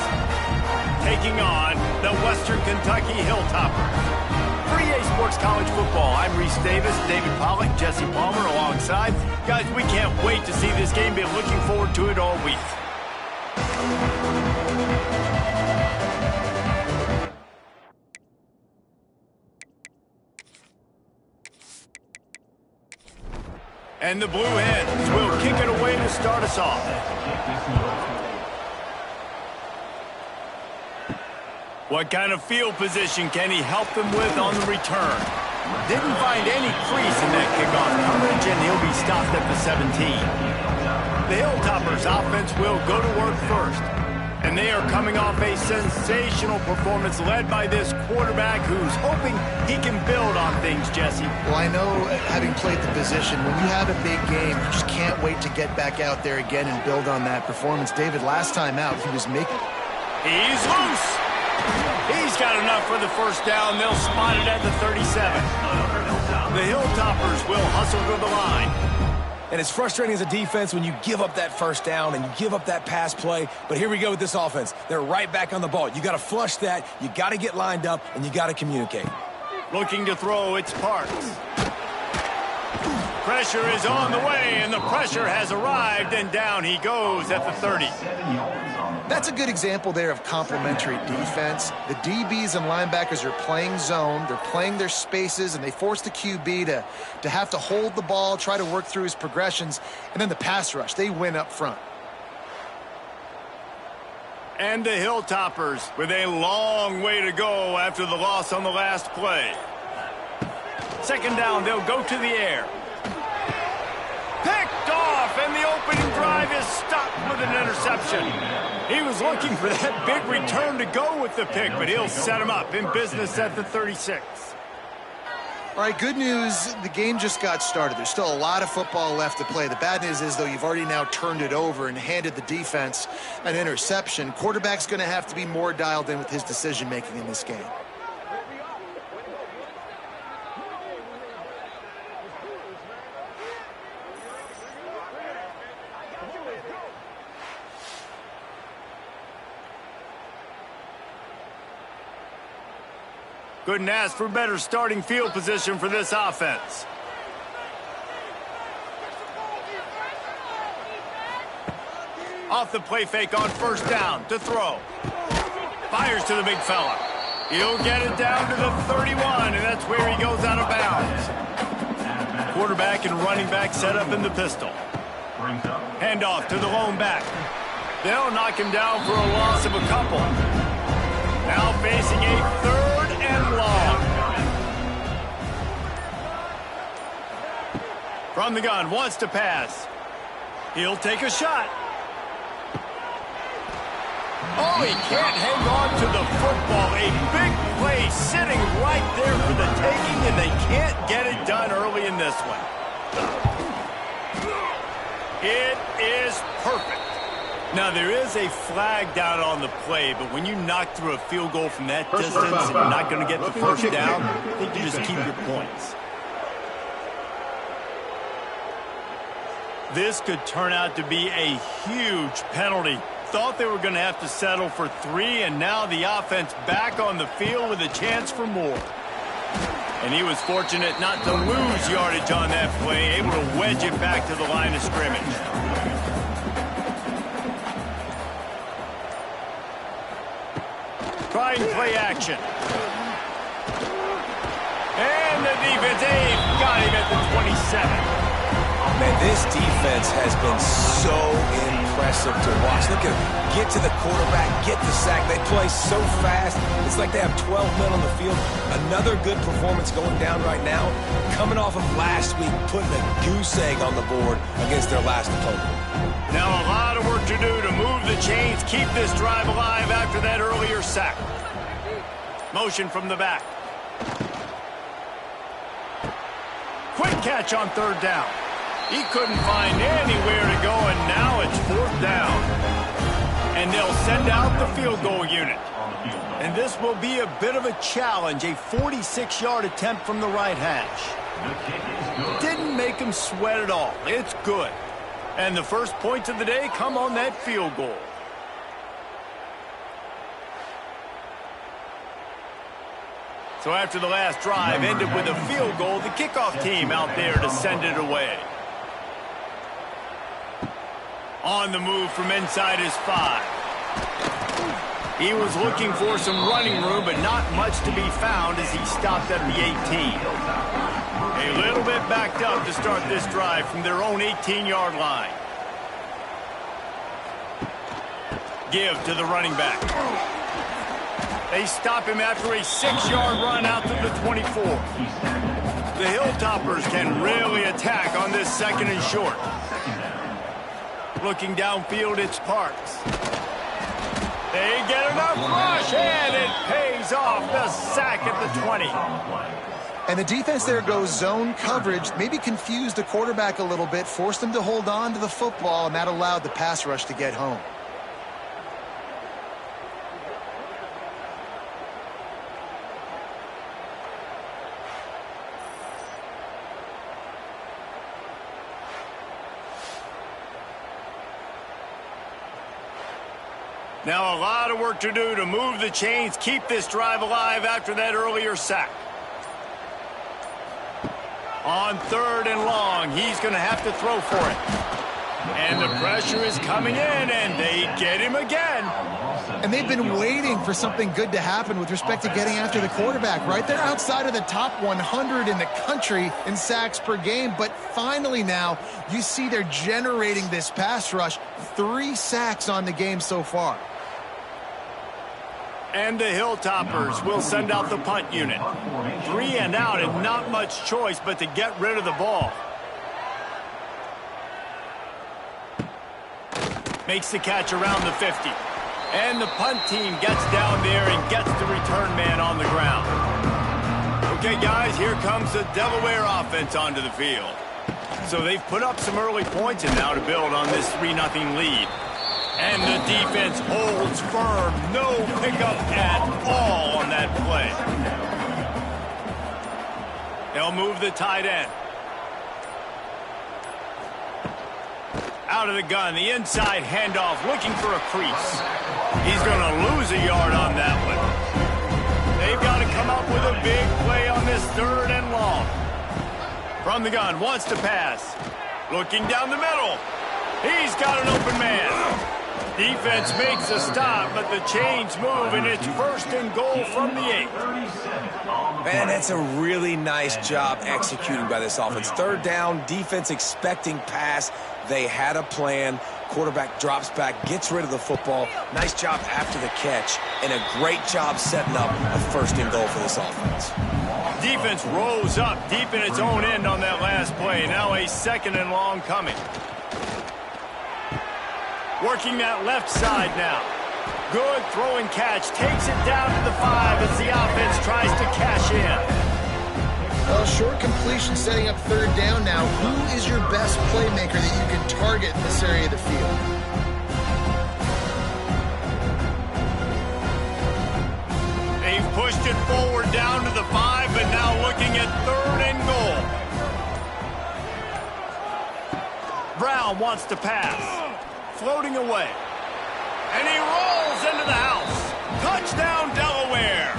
taking on the Western Kentucky Hilltoppers. For EA Sports College Football, I'm Reese Davis, David Pollack, Jesse Palmer alongside. Guys, we can't wait to see this game. Been looking forward to it all week. And the Blue Hens will kick it away to start us off. What kind of field position can he help them with on the return? Didn't find any crease in that kickoff coverage, and he'll be stopped at the 17. The Hilltoppers offense will go to work first. And they are coming off a sensational performance led by this quarterback who's hoping he can build on things, Jesse. Well, I know, having played the position, when you have a big game, you just can't wait to get back out there again and build on that performance. David, last time out, he was making... He's loose. He's got enough for the first down. They'll spot it at the 37. The Hilltoppers will hustle to the line. And it's frustrating as a defense when you give up that first down and you give up that pass play. But here we go with this offense. They're right back on the ball. You got to flush that. You got to get lined up, and you got to communicate. Looking to throw, it's Parks. Pressure is on the way, and the pressure has arrived, and down he goes at the 30. That's a good example there of complementary defense. The DBs and linebackers are playing zone, they're playing their spaces, and they force the QB to have to hold the ball, try to work through his progressions, and then the pass rush, they win up front. And the Hilltoppers with a long way to go after the loss on the last play. Second down, they'll go to the air. Picked off, and the opening drive is stopped with an interception. He was looking for that big return to go with the pick, but he'll set him up in business at the 36. All right, good news, the game just got started. There's still a lot of football left to play. The bad news is, though, you've already now turned it over and handed the defense an interception. Quarterback's going to have to be more dialed in with his decision-making in this game. Couldn't ask for better starting field position for this offense. Off the play fake on first down to throw. Fires to the big fella. He'll get it down to the 31, and that's where he goes out of bounds. Quarterback and running back set up in the pistol. Handoff to the lone back. They'll knock him down for a loss of a couple. Now facing a third and long. From the gun, wants to pass. He'll take a shot. Oh, he can't hang on to the football. A big play sitting right there for the taking, and they can't get it done early in this one. It is perfect. Now, there is a flag down on the play, but when you knock through a field goal from that distance and you're not going to get the first down, I think you just keep your points. This could turn out to be a huge penalty. Thought they were going to have to settle for 3, and now the offense back on the field with a chance for more. And he was fortunate not to lose yardage on that play, able to wedge it back to the line of scrimmage. Try and play action. And the defense, got him at the 27. Man, this defense has been so impressive to watch. Look at them. Get to the quarterback, get the sack. They play so fast. It's like they have 12 men on the field. Another good performance going down right now. Coming off of last week, putting a goose egg on the board against their last opponent. Now a lot of work to do to move the chains, keep this drive alive after that earlier sack. Motion from the back. quick catch on third down. He couldn't find anywhere to go, and now it's fourth down. And they'll send out the field goal unit. And this will be a bit of a challenge, a 46-yard attempt from the right hash. Didn't make him sweat at all. It's good. And the first points of the day come on that field goal. So after the last drive ended with a field goal, the kickoff team out there to send it away. On the move from inside his 5. He was looking for some running room, but not much to be found as he stopped at the 18. A little bit backed up to start this drive from their own 18-yard line. Give to the running back. They stop him after a 6-yard run out to the 24. The Hilltoppers can really attack on this second and short. Looking downfield, it's Parks. They get enough rush, and it pays off. The sack at the 20. And the defense there goes zone coverage, maybe confused the quarterback a little bit, forced him to hold on to the football, and that allowed the pass rush to get home. Now a lot of work to do to move the chains, keep this drive alive after that earlier sack. On third and long, he's going to have to throw for it. And the pressure is coming in, and they get him again. And they've been waiting for something good to happen with respect to getting after the quarterback, right? They're outside of the top 100 in the country in sacks per game, but finally now you see they're generating this pass rush. 3 sacks on the game so far. And the Hilltoppers will send out the punt unit. 3 and out, and not much choice but to get rid of the ball. Makes the catch around the 50. And the punt team gets down there and gets the return man on the ground. Okay, guys, here comes the Delaware offense onto the field. So they've put up some early points, and now to build on this 3-0 lead. And the defense holds firm. No pickup at all on that play. They'll move the tight end. Out of the gun, the inside handoff, looking for a crease. He's going to lose a yard on that one. They've got to come up with a big play on this third and long. From the gun, wants to pass. Looking down the middle. He's got an open man. Defense makes a stop, but the chains move, and it's first and goal from the 8. Man, that's a really nice job executing by this offense. Third down, defense expecting pass. They had a plan. Quarterback drops back, gets rid of the football. Nice job after the catch, and a great job setting up a first and goal for this offense. Defense rose up deep in its own end on that last play. Now a second and long coming. Working that left side now. Good throwing catch. Takes it down to the 5 as the offense tries to cash in. Well, short completion setting up third down now. Who is your best playmaker that you can target in this area of the field? They've pushed it forward down to the 5, but now looking at third and goal. Brown wants to pass. Floating away. And he rolls into the house. Touchdown, Delaware.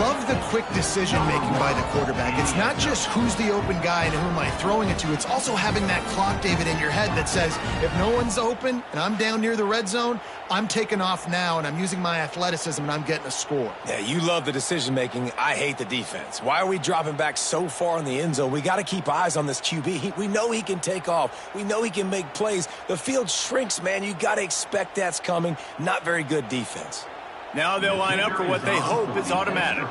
Love the quick decision-making by the quarterback. It's not just who's the open guy and who am I throwing it to. It's also having that clock, David, in your head that says, if no one's open and I'm down near the red zone, I'm taking off now and I'm using my athleticism and I'm getting a score. Yeah, you love the decision-making. I hate the defense. Why are we dropping back so far in the end zone? We got to keep eyes on this QB. We know he can take off. We know he can make plays. The field shrinks, man. You got to expect that's coming. Not very good defense. Now they'll line up for what they hope is automatic.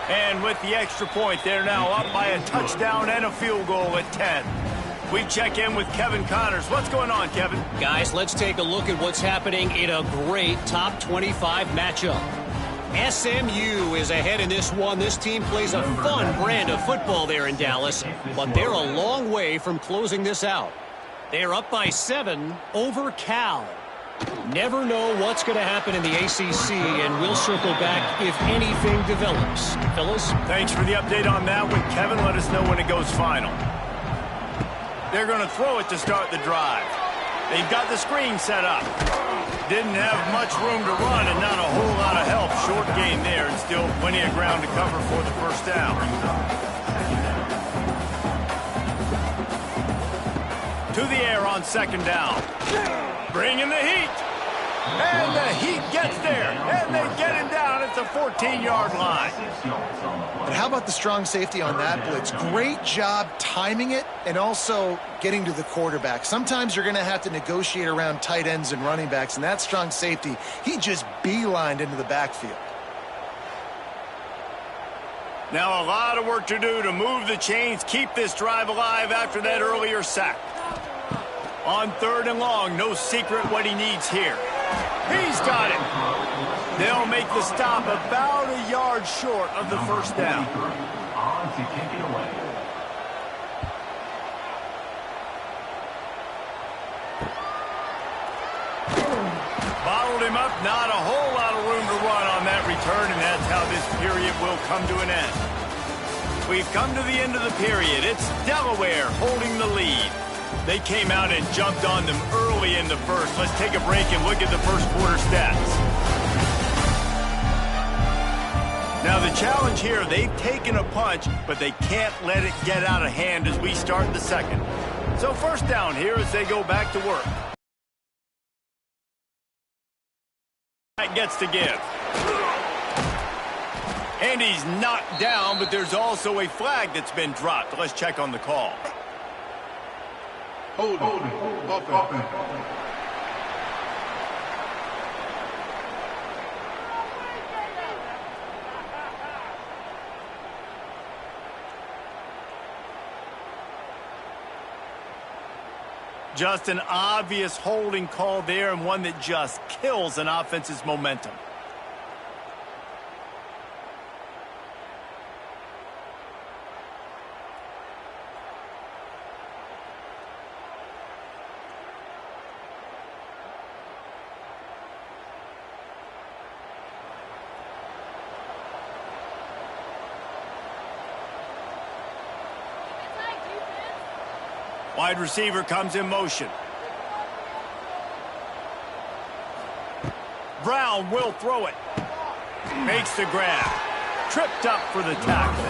And with the extra point, they're now up by a touchdown and a field goal at 10. We check in with Kevin Connors. What's going on, Kevin? Guys, let's take a look at what's happening in a great top 25 matchup. SMU is ahead in this one. This team plays a fun brand of football there in Dallas, but they're a long way from closing this out. They're up by 7 over Cal. Never know what's going to happen in the ACC, and we'll circle back if anything develops. Phyllis? Thanks for the update on that one, Kevin. Let us know when it goes final. They're going to throw it to start the drive. They've got the screen set up. Didn't have much room to run and not a whole lot of help. Short gain there and still plenty of ground to cover for the first down. To the air on second down. Bringing the heat. And the heat gets there. And they get him down at the 14-yard line. But how about the strong safety on that blitz? Great job timing it and also getting to the quarterback. Sometimes you're going to have to negotiate around tight ends and running backs, and that strong safety, he just beelined into the backfield. Now a lot of work to do to move the chains, keep this drive alive after that earlier sack. On 3rd and long, no secret what he needs here. He's got it. They'll make the stop about a yard short of the first down. On to kick it away. Bottled him up, not a whole lot of room to run on that return, and that's how this period will come to an end. We've come to the end of the period. It's Delaware holding the lead. They came out and jumped on them early in the first. Let's take a break and look at the first quarter stats. Now the challenge here, they've taken a punch, but they can't let it get out of hand as we start the second. So first down here as they go back to work. That gets to give. And he's knocked down, but there's also a flag that's been dropped. Let's check on the call. Hold it. Just an obvious holding call there, and one that just kills an offense's momentum. Wide receiver comes in motion. Brown will throw it. Makes the grab. Tripped up for the tackle.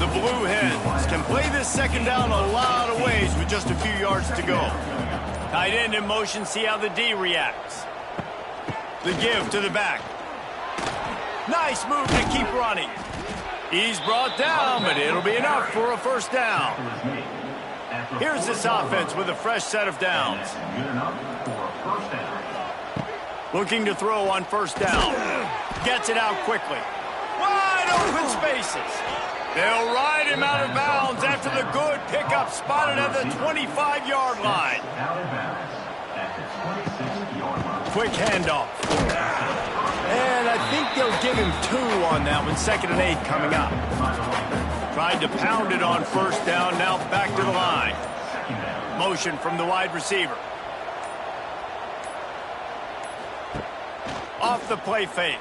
The Blue Hens can play this second down a lot of ways with just a few yards to go. Tight end in motion, see how the D reacts. The give to the back. Nice move to keep running. He's brought down, but it'll be enough for a first down. Here's this offense with a fresh set of downs. Looking to throw on first down. Gets it out quickly. Wide open spaces. They'll ride him out of bounds after the good pickup spotted at the 25-yard line. Quick handoff. And I think they'll give him 2 on that one. 2nd and 8 coming up. Tried to pound it on first down, now back to the line. Motion from the wide receiver. Off the play fake.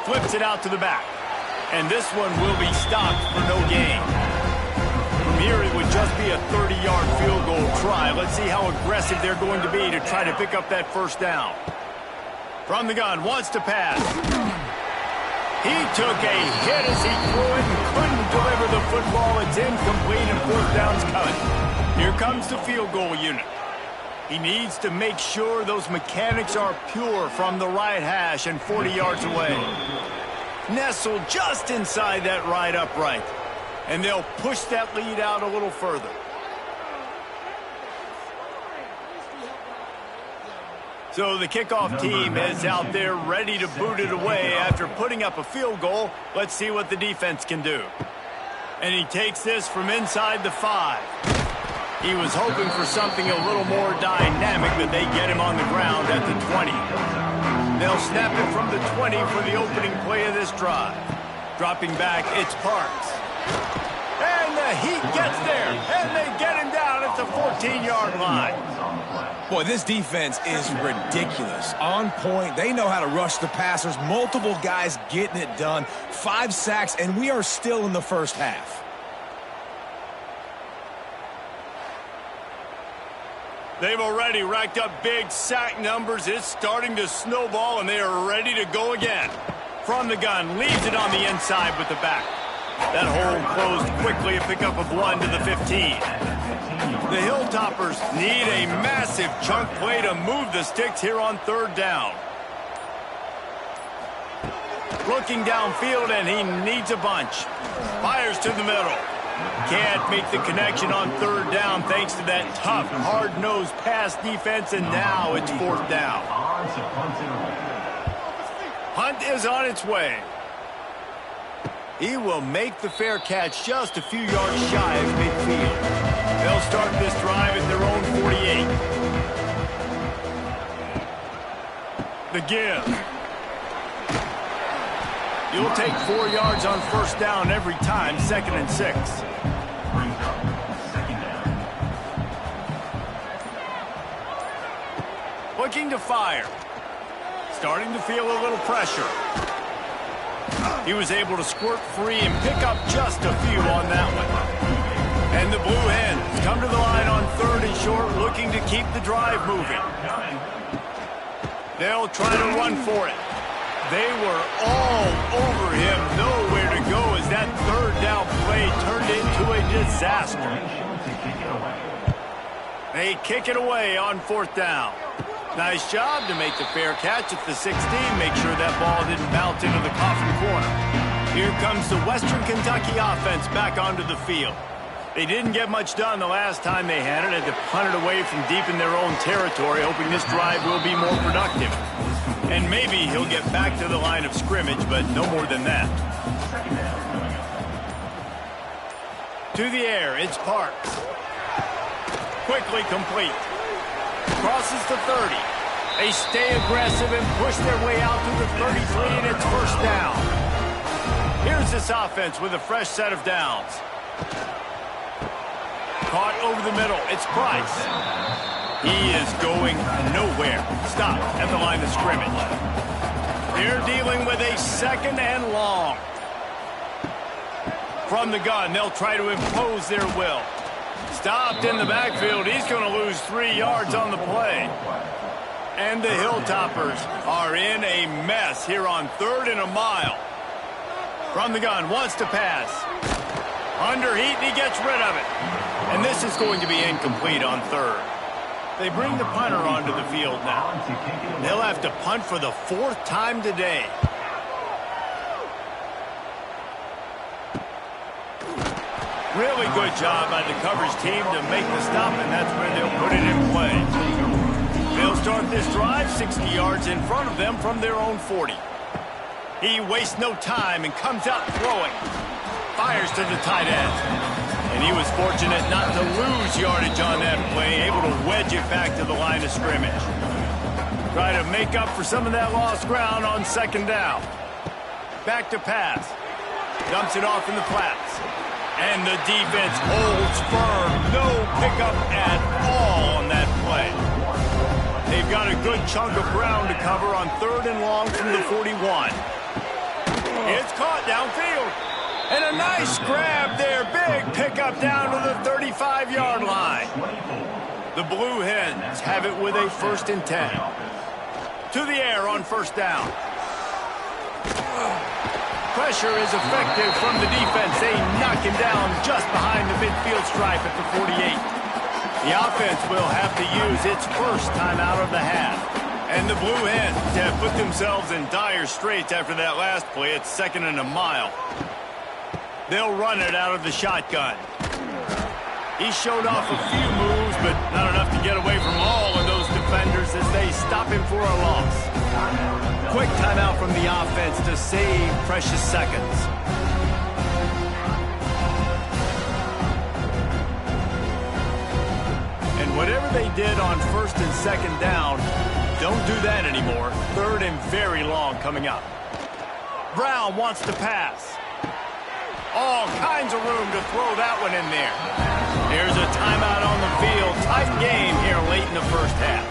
Flips it out to the back. And this one will be stopped for no gain. From here, it would just be a 30-yard field goal try. Let's see how aggressive they're going to be to try to pick up that first down. From the gun, wants to pass. He took a hit as he threw it and couldn't deliver the football. It's incomplete and fourth down's coming. Here comes the field goal unit. He needs to make sure those mechanics are pure from the right hash and 40 yards away. Nestled just inside that right upright. And they'll push that lead out a little further. So the kickoff team is out there ready to boot it away after putting up a field goal. Let's see what the defense can do. And he takes this from inside the 5. He was hoping for something a little more dynamic, but they get him on the ground at the 20. They'll snap it from the 20 for the opening play of this drive. Dropping back, it's Parks. And the Heat gets there, and they get him down at the 14-yard line. Boy, this defense is ridiculous. On point, they know how to rush the passers. Multiple guys getting it done. 5 sacks, and we are still in the first half. They've already racked up big sack numbers. It's starting to snowball, and they are ready to go again. From the gun, leaves it on the inside with the back. That hole closed quickly, a pickup of 1 to the 15. The Hilltoppers need a massive chunk play to move the sticks here on third down. Looking downfield, and he needs a bunch. Fires to the middle. Can't make the connection on third down thanks to that tough, hard-nosed pass defense, and now it's fourth down. Hunt is on its way. He will make the fair catch just a few yards shy of midfield. They'll start this drive at their own 48. The give. You'll take 4 yards on first down every time, 2nd and 6. Looking to fire. Starting to feel a little pressure. He was able to squirt free and pick up just a few on that one. And the Blue Hens come to the line on 3rd and short, looking to keep the drive moving. They'll try to run for it. They were all over him, nowhere to go as that third down play turned into a disaster. They kick it away on 4th down. Nice job to make the fair catch at the 16. Make sure that ball didn't bounce into the coffin corner. Here comes the Western Kentucky offense back onto the field. They didn't get much done the last time they had it. Had to punt it away from deep in their own territory, hoping this drive will be more productive. And maybe he'll get back to the line of scrimmage, but no more than that. To the air, it's Parks. Quickly complete. Crosses the 30. They stay aggressive and push their way out to the 33, and it's first down. Here's this offense with a fresh set of downs. Caught over the middle. It's Price. He is going nowhere. Stopped at the line of scrimmage. They're dealing with a 2nd and long. From the gun, they'll try to impose their will. Stopped in the backfield. He's going to lose 3 yards on the play. And the Hilltoppers are in a mess here on 3rd and a mile. From the gun, wants to pass. Under heat, and he gets rid of it. And this is going to be incomplete on 3rd. They bring the punter onto the field now. They'll have to punt for the 4th time today. Really good job by the coverage team to make the stop, and that's where they'll put it in play. They'll start this drive 60 yards in front of them from their own 40. He wastes no time and comes out throwing. Fires to the tight end. And he was fortunate not to lose yardage on that play, able to wedge it back to the line of scrimmage. Try to make up for some of that lost ground on 2nd down. Back to pass. Dumps it off in the flats. And the defense holds firm. No pickup at all on that play. They've got a good chunk of ground to cover on 3rd and long from the 41. It's caught downfield. And a nice grab there. Big pickup down to the 35-yard line. The Blue Hens have it with a 1st and 10. To the air on 1st down. Pressure is effective from the defense. They knock him down just behind the midfield stripe at the 48. The offense will have to use its first timeout of the half. And the Blue Hens have put themselves in dire straits after that last play. It's 2nd and a mile. They'll run it out of the shotgun. He showed off a few moves, but not enough to get away from all of those defenders as they stop him for a loss. Quick timeout from the offense to save precious seconds. And whatever they did on 1st and 2nd down, Don't do that anymore. Third and very long coming up. Brown wants to pass. All kinds of room to throw that one in there. Here's a timeout on the field. Tight game here late in the first half.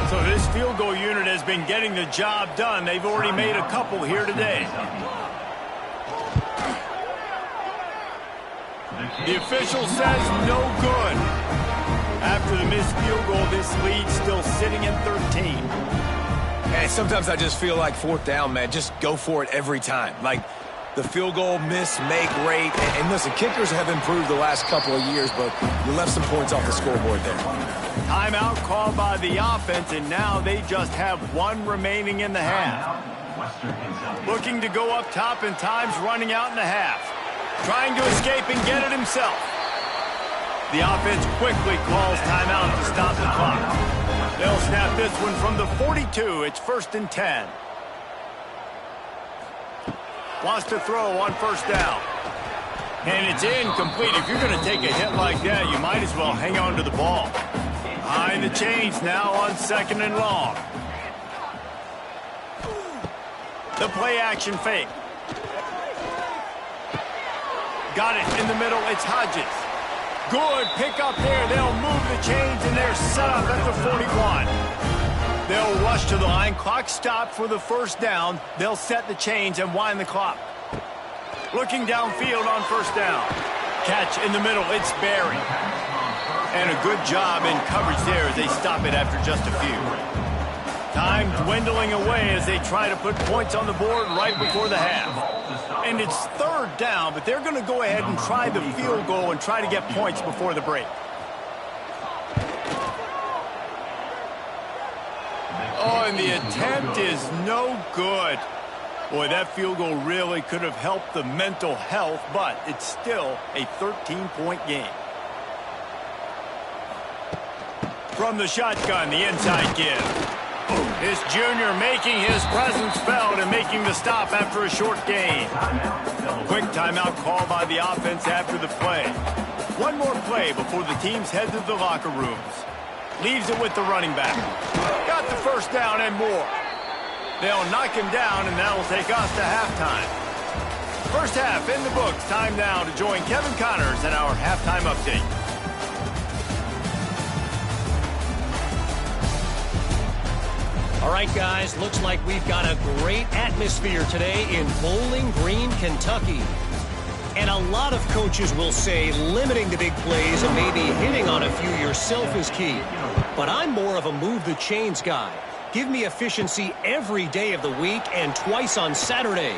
So this field goal unit has been getting the job done. They've already made a couple here today. The official says no good. After the missed field goal, this lead still sitting at 13. And sometimes I just feel like fourth down, man, just go for it every time. Like the field goal miss, make rate. And listen, kickers have improved the last couple of years, but you left some points off the scoreboard there. Timeout called by the offense, and now they just have one remaining in the half. Looking to go up top, and time's running out in the half. Trying to escape and get it himself. The offense quickly calls timeout to stop the clock. They'll snap this one from the 42. It's 1st and 10. Wants to throw on first down. And it's incomplete. If you're going to take a hit like that, you might as well hang on to the ball. Behind the chains now on 2nd and long. The play action fake. Got it in the middle. It's Hodges. Good pick up there. They'll move the chains, and they're set up at the 41. They'll rush to the line. Clock stopped for the first down. They'll set the chains and wind the clock. Looking downfield on first down. Catch in the middle. It's Barry. And a good job in coverage there as they stop it after just a few. Time dwindling away as they try to put points on the board right before the half. And it's third down, but they're going to go ahead and try the field goal and try to get points before the break. Oh, and the attempt is no good. Boy, that field goal really could have helped the mental health, but it's still a 13-point game. From the shotgun, the inside give. This junior making his presence felt and making the stop after a short gain. Quick timeout called by the offense after the play. One more play before the teams head to the locker rooms. Leaves it with the running back. Got the first down and more. They'll knock him down, and that'll take us to halftime. First half in the books. Time now to join Kevin Connors in our halftime update. All right, guys, looks like we've got a great atmosphere today in Bowling Green, Kentucky. And a lot of coaches will say limiting the big plays and maybe hitting on a few yourself is key. But I'm more of a move the chains guy. Give me efficiency every day of the week and twice on Saturday.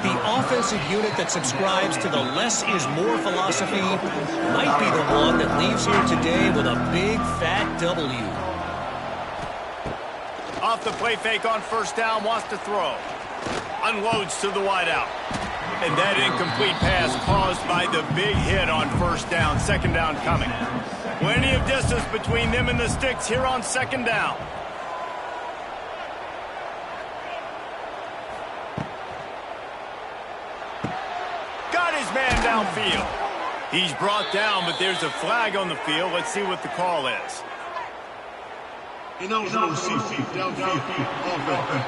The offensive unit that subscribes to the less is more philosophy might be the one that leaves here today with a big fat W. Off the play fake on first down, wants to throw. Unloads to the wideout. And that incomplete pass caused by the big hit on first down. 2nd down coming. Plenty of distance between them and the sticks here on 2nd down. Got his man downfield. He's brought down, but there's a flag on the field. Let's see what the call is. Ineligible safety, downfield, offense.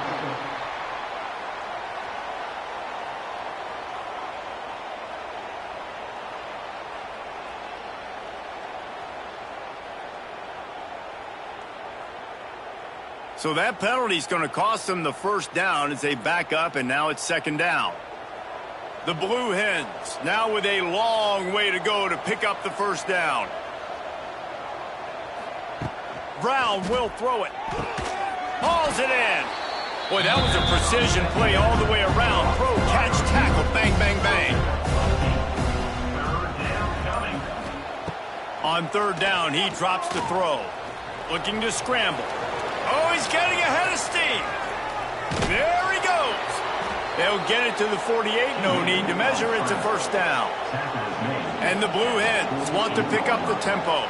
So that penalty is going to cost them the first down as they back up, and now it's 2nd down. The Blue Hens now with a long way to go to pick up the first down. Brown will throw it. Hauls it in. Boy, that was a precision play all the way around. Throw, catch, tackle, bang, bang, bang. On 3rd down, he drops the throw. Looking to scramble. Oh, he's getting ahead of steam. There he goes. They'll get it to the 48. No need to measure. It's a first down. And the Blue Hens want to pick up the tempo.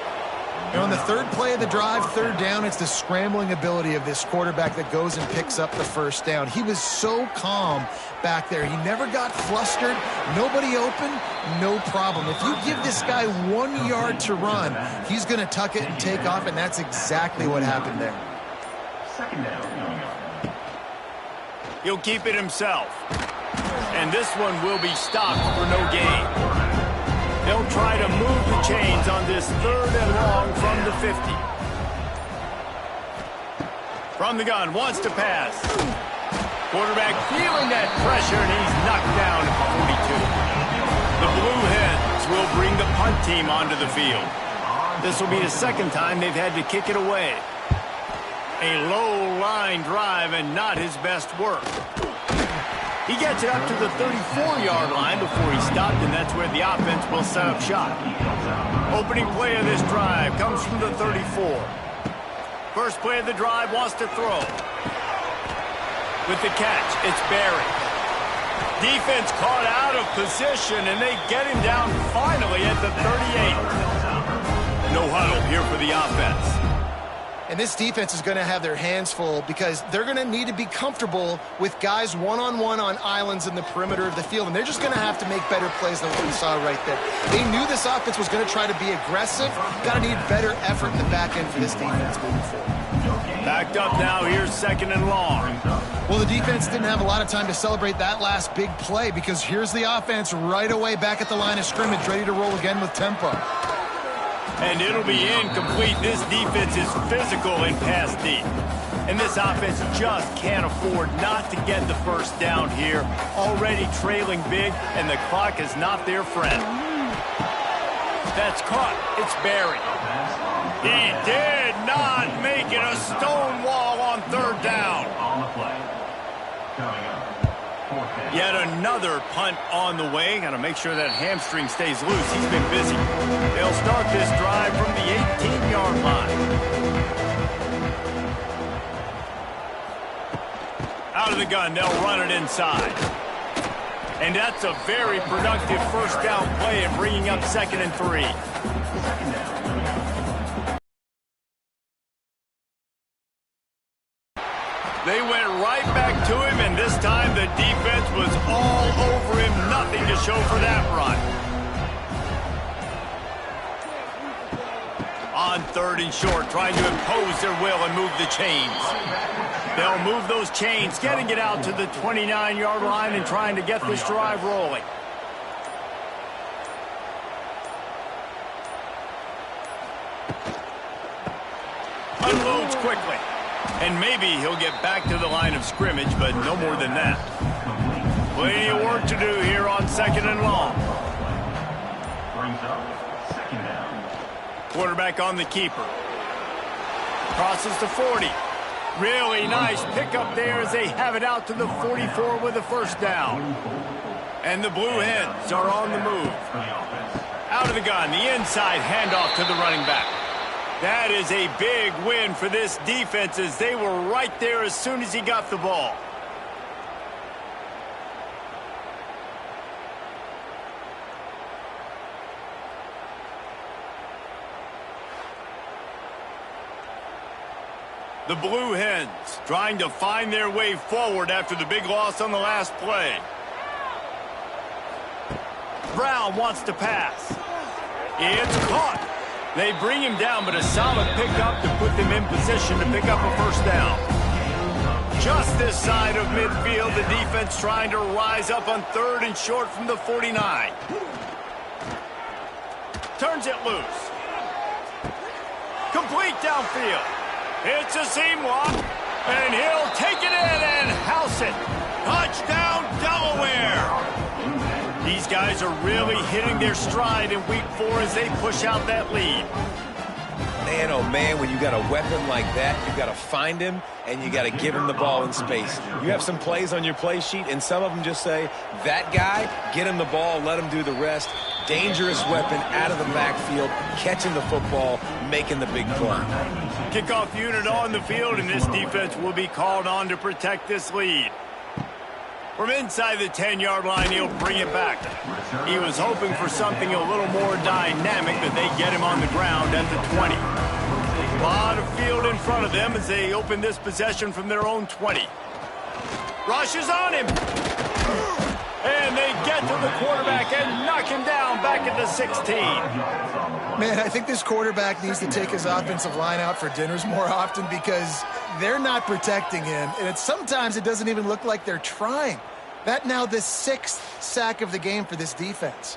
On the 3rd play of the drive, 3rd down, it's the scrambling ability of this quarterback that goes and picks up the first down. He was so calm back there. He never got flustered. Nobody open, no problem. If you give this guy 1 yard to run, he's going to tuck it and take off, and that's exactly what happened there. Second down. He'll keep it himself. And this one will be stopped for no gain. They'll try to move the chains on this 3rd and long from the 50. From the gun, wants to pass. Quarterback feeling that pressure, and he's knocked down at the 42. The Blue Hens will bring the punt team onto the field. This will be the 2nd time they've had to kick it away. A low line drive and not his best work. He gets it up to the 34-yard line before he stopped, and that's where the offense will set up shop. Opening play of this drive comes from the 34. First play of the drive, wants to throw. With the catch, it's Barry. Defense caught out of position, and they get him down finally at the 38. No huddle here for the offense. And this defense is going to have their hands full because they're going to need to be comfortable with guys one-on-one on islands in the perimeter of the field, and they're just going to have to make better plays than what we saw right there. They knew this offense was going to try to be aggressive. Got to need better effort in the back end for this defense moving forward. Backed up now, here's 2nd and long. Well, the defense didn't have a lot of time to celebrate that last big play because here's the offense right away back at the line of scrimmage, ready to roll again with tempo. And it'll be incomplete. This defense is physical and pass deep. And this offense just can't afford not to get the first down here. Already trailing big, and the clock is not their friend. That's caught. It's Barry. He did not make it a stone wall on 3rd down. On the play. Coming up. 4th down. Yet another punt on the way. Got to make sure that hamstring stays loose. He's been busy. They'll start this drive from the 18-yard line. Out of the gun, they'll run it inside. And that's a very productive first down play and bringing up 2nd and 3. They went right back to him, and this time the defense was all over him. Nothing to show for that run. On 3rd and short, trying to impose their will and move the chains. They'll move those chains, getting it out to the 29-yard line and trying to get this drive rolling. Unloads quickly. And maybe he'll get back to the line of scrimmage, but no more than that. Plenty of work to do here on 2nd and long. Brings up 2nd down. Quarterback on the keeper. Crosses to 40. Really nice pickup there as they have it out to the 44 with a first down. And the Blue Hens are on the move. Out of the gun, the inside handoff to the running back. That is a big win for this defense as they were right there as soon as he got the ball. The Blue Hens trying to find their way forward after the big loss on the last play. Brown wants to pass. It's caught. They bring him down, but a solid pickup to put them in position to pick up a first down. Just this side of midfield, the defense trying to rise up on 3rd and short from the 49. Turns it loose. Complete downfield. It's a seam lock, and he'll take it in and house it. Touchdown, Delaware. These guys are really hitting their stride in week 4 as they push out that lead. Man, oh man, when you got a weapon like that, you got to find him and you got to give him the ball in space. You have some plays on your play sheet, and some of them just say, that guy, get him the ball, let him do the rest. Dangerous weapon out of the backfield, catching the football, making the big play. Kickoff unit on the field, and this defense will be called on to protect this lead. From inside the 10-yard line, he'll bring it back. He was hoping for something a little more dynamic, but they get him on the ground at the 20. A lot of field in front of them as they open this possession from their own 20. Rushes on him. And they get to the quarterback and knock him down back at the 16. Man, I think this quarterback needs to take his offensive line out for dinners more often because they're not protecting him. And sometimes it doesn't even look like they're trying. That now the 6th sack of the game for this defense.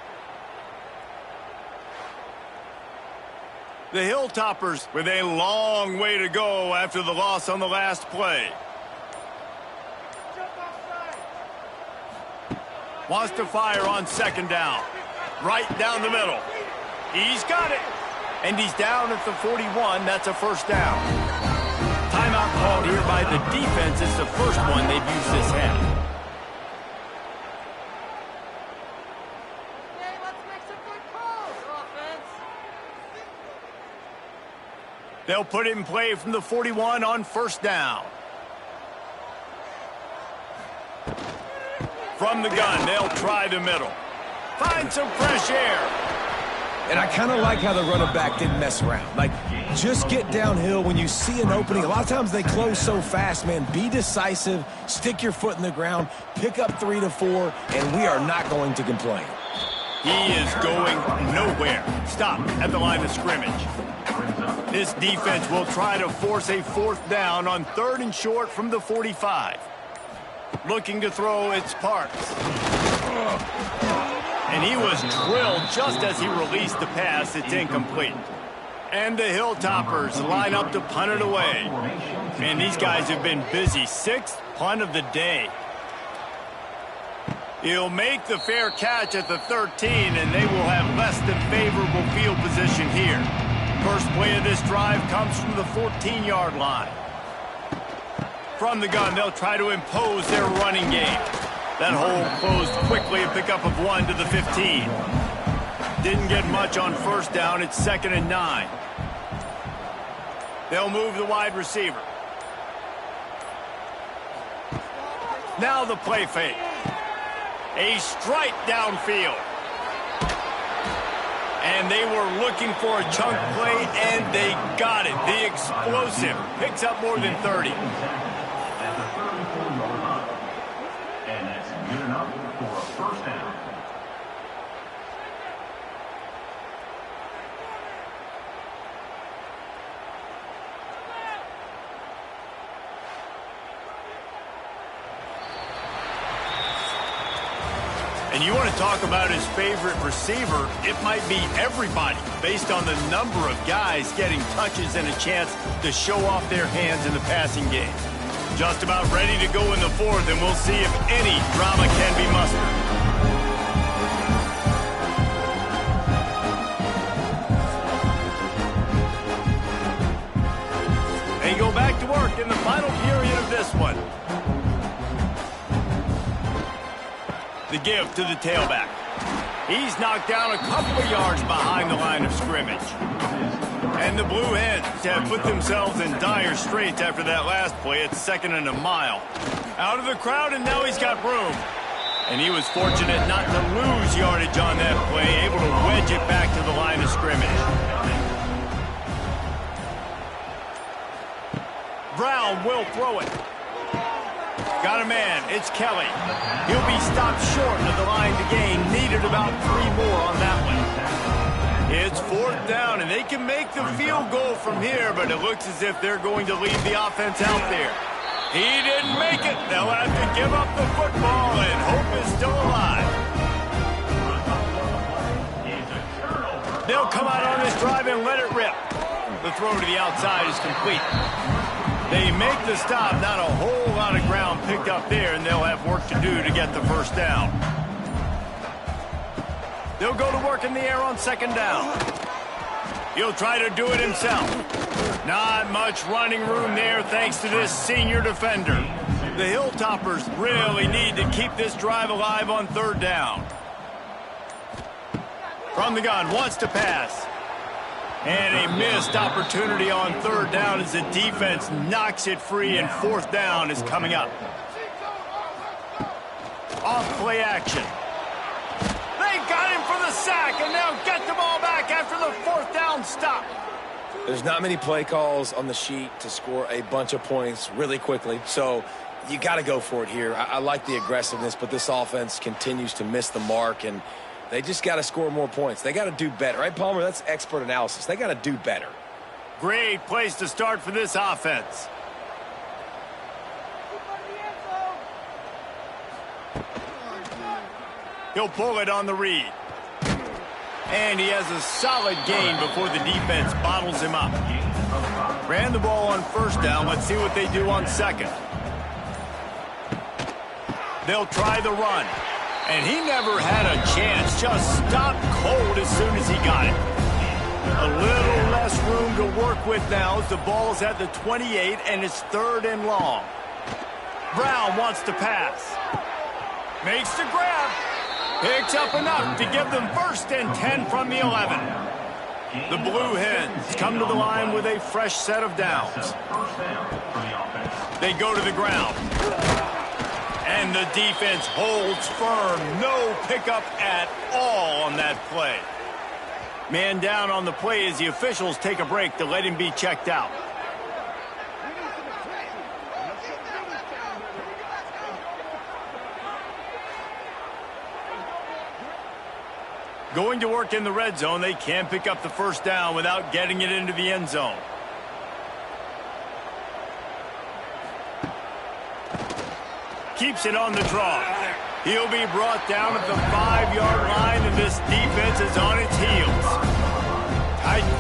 The Hilltoppers with a long way to go after the loss on the last play. Wants to fire on 2nd down. Right down the middle. He's got it. And he's down at the 41. That's a 1st down. Timeout called here by the defense. It's the first one they've used this half. Okay, let's make some good calls, offense. They'll put it in play from the 41 on 1st down. From the gun, they'll try the middle. Find some fresh air. And I kind of like how the running back didn't mess around. Like, just get downhill when you see an opening. A lot of times they close so fast, man. Be decisive, stick your foot in the ground, pick up 3 to 4, and we are not going to complain. He is going nowhere. Stop at the line of scrimmage. This defense will try to force a 4th down on 3rd and short from the 45. Looking to throw, it's Parks. And he was drilled just as he released the pass. It's incomplete. And the Hilltoppers line up to punt it away. Man, these guys have been busy. 6th punt of the day. He'll make the fair catch at the 13, and they will have less than favorable field position here. First play of this drive comes from the 14-yard line. From the gun, they'll try to impose their running game. That hole closed quickly, a pickup of 1 to the 15. Didn't get much on 1st down. It's 2nd and 9. They'll move the wide receiver. Now the play fake. A strike downfield. And they were looking for a chunk play, and they got it. The explosive picks up more than 30. And that's good enough for a 1st down. And you want to talk about his favorite receiver, it might be everybody based on the number of guys getting touches and a chance to show off their hands in the passing game. Just about ready to go in the 4th, and we'll see if any drama can be mustered. They go back to work in the final period of this one. The give to the tailback. He's knocked down a couple of yards behind the line of scrimmage. And the Blue Hens have put themselves in dire straits after that last play. It's 2nd and a mile. Out of the crowd, and now he's got room. And he was fortunate not to lose yardage on that play, able to wedge it back to the line of scrimmage. Brown will throw it. Got a man. It's Kelly. He'll be stopped short of the line to gain. Needed about 3 more on that one. It's 4th down, and they can make the field goal from here, but it looks as if they're going to leave the offense out there. He didn't make it. They'll have to give up the football, and hope is still alive. They'll come out on this drive and let it rip. The throw to the outside is complete. They make the stop, not a whole lot of ground picked up there, and they'll have work to do to get the 1st down. They'll go to work in the air on 2nd down. He'll try to do it himself. Not much running room there thanks to this senior defender. The Hilltoppers really need to keep this drive alive on 3rd down. From the gun, wants to pass. And a missed opportunity on 3rd down as the defense knocks it free, and 4th down is coming up. Off play action. They got him for the sack, and they'll get the ball back after the 4th down stop. There's not many play calls on the sheet to score a bunch of points really quickly, so you got to go for it here. I like the aggressiveness, but this offense continues to miss the mark, and they just got to score more points. They got to do better, right, Palmer? That's expert analysis. They got to do better. Great place to start for this offense. He'll pull it on the read. And he has a solid gain before the defense bottles him up. Ran the ball on first down. Let's see what they do on second. They'll try the run. And he never had a chance. Just stopped cold as soon as he got it. A little less room to work with now as the ball's at the 28 and it's 3rd and long. Brown wants to pass. Makes the grab. Picks up enough to give them 1st and 10 from the 11. The Blue Hens come to the line with a fresh set of downs. They go to the ground. And the defense holds firm. No pickup at all on that play. Man down on the play as the officials take a break to let him be checked out. Going to work in the red zone, they can't pick up the 1st down without getting it into the end zone. Keeps it on the draw. He'll be brought down at the 5-yard line, and this defense is on its heels.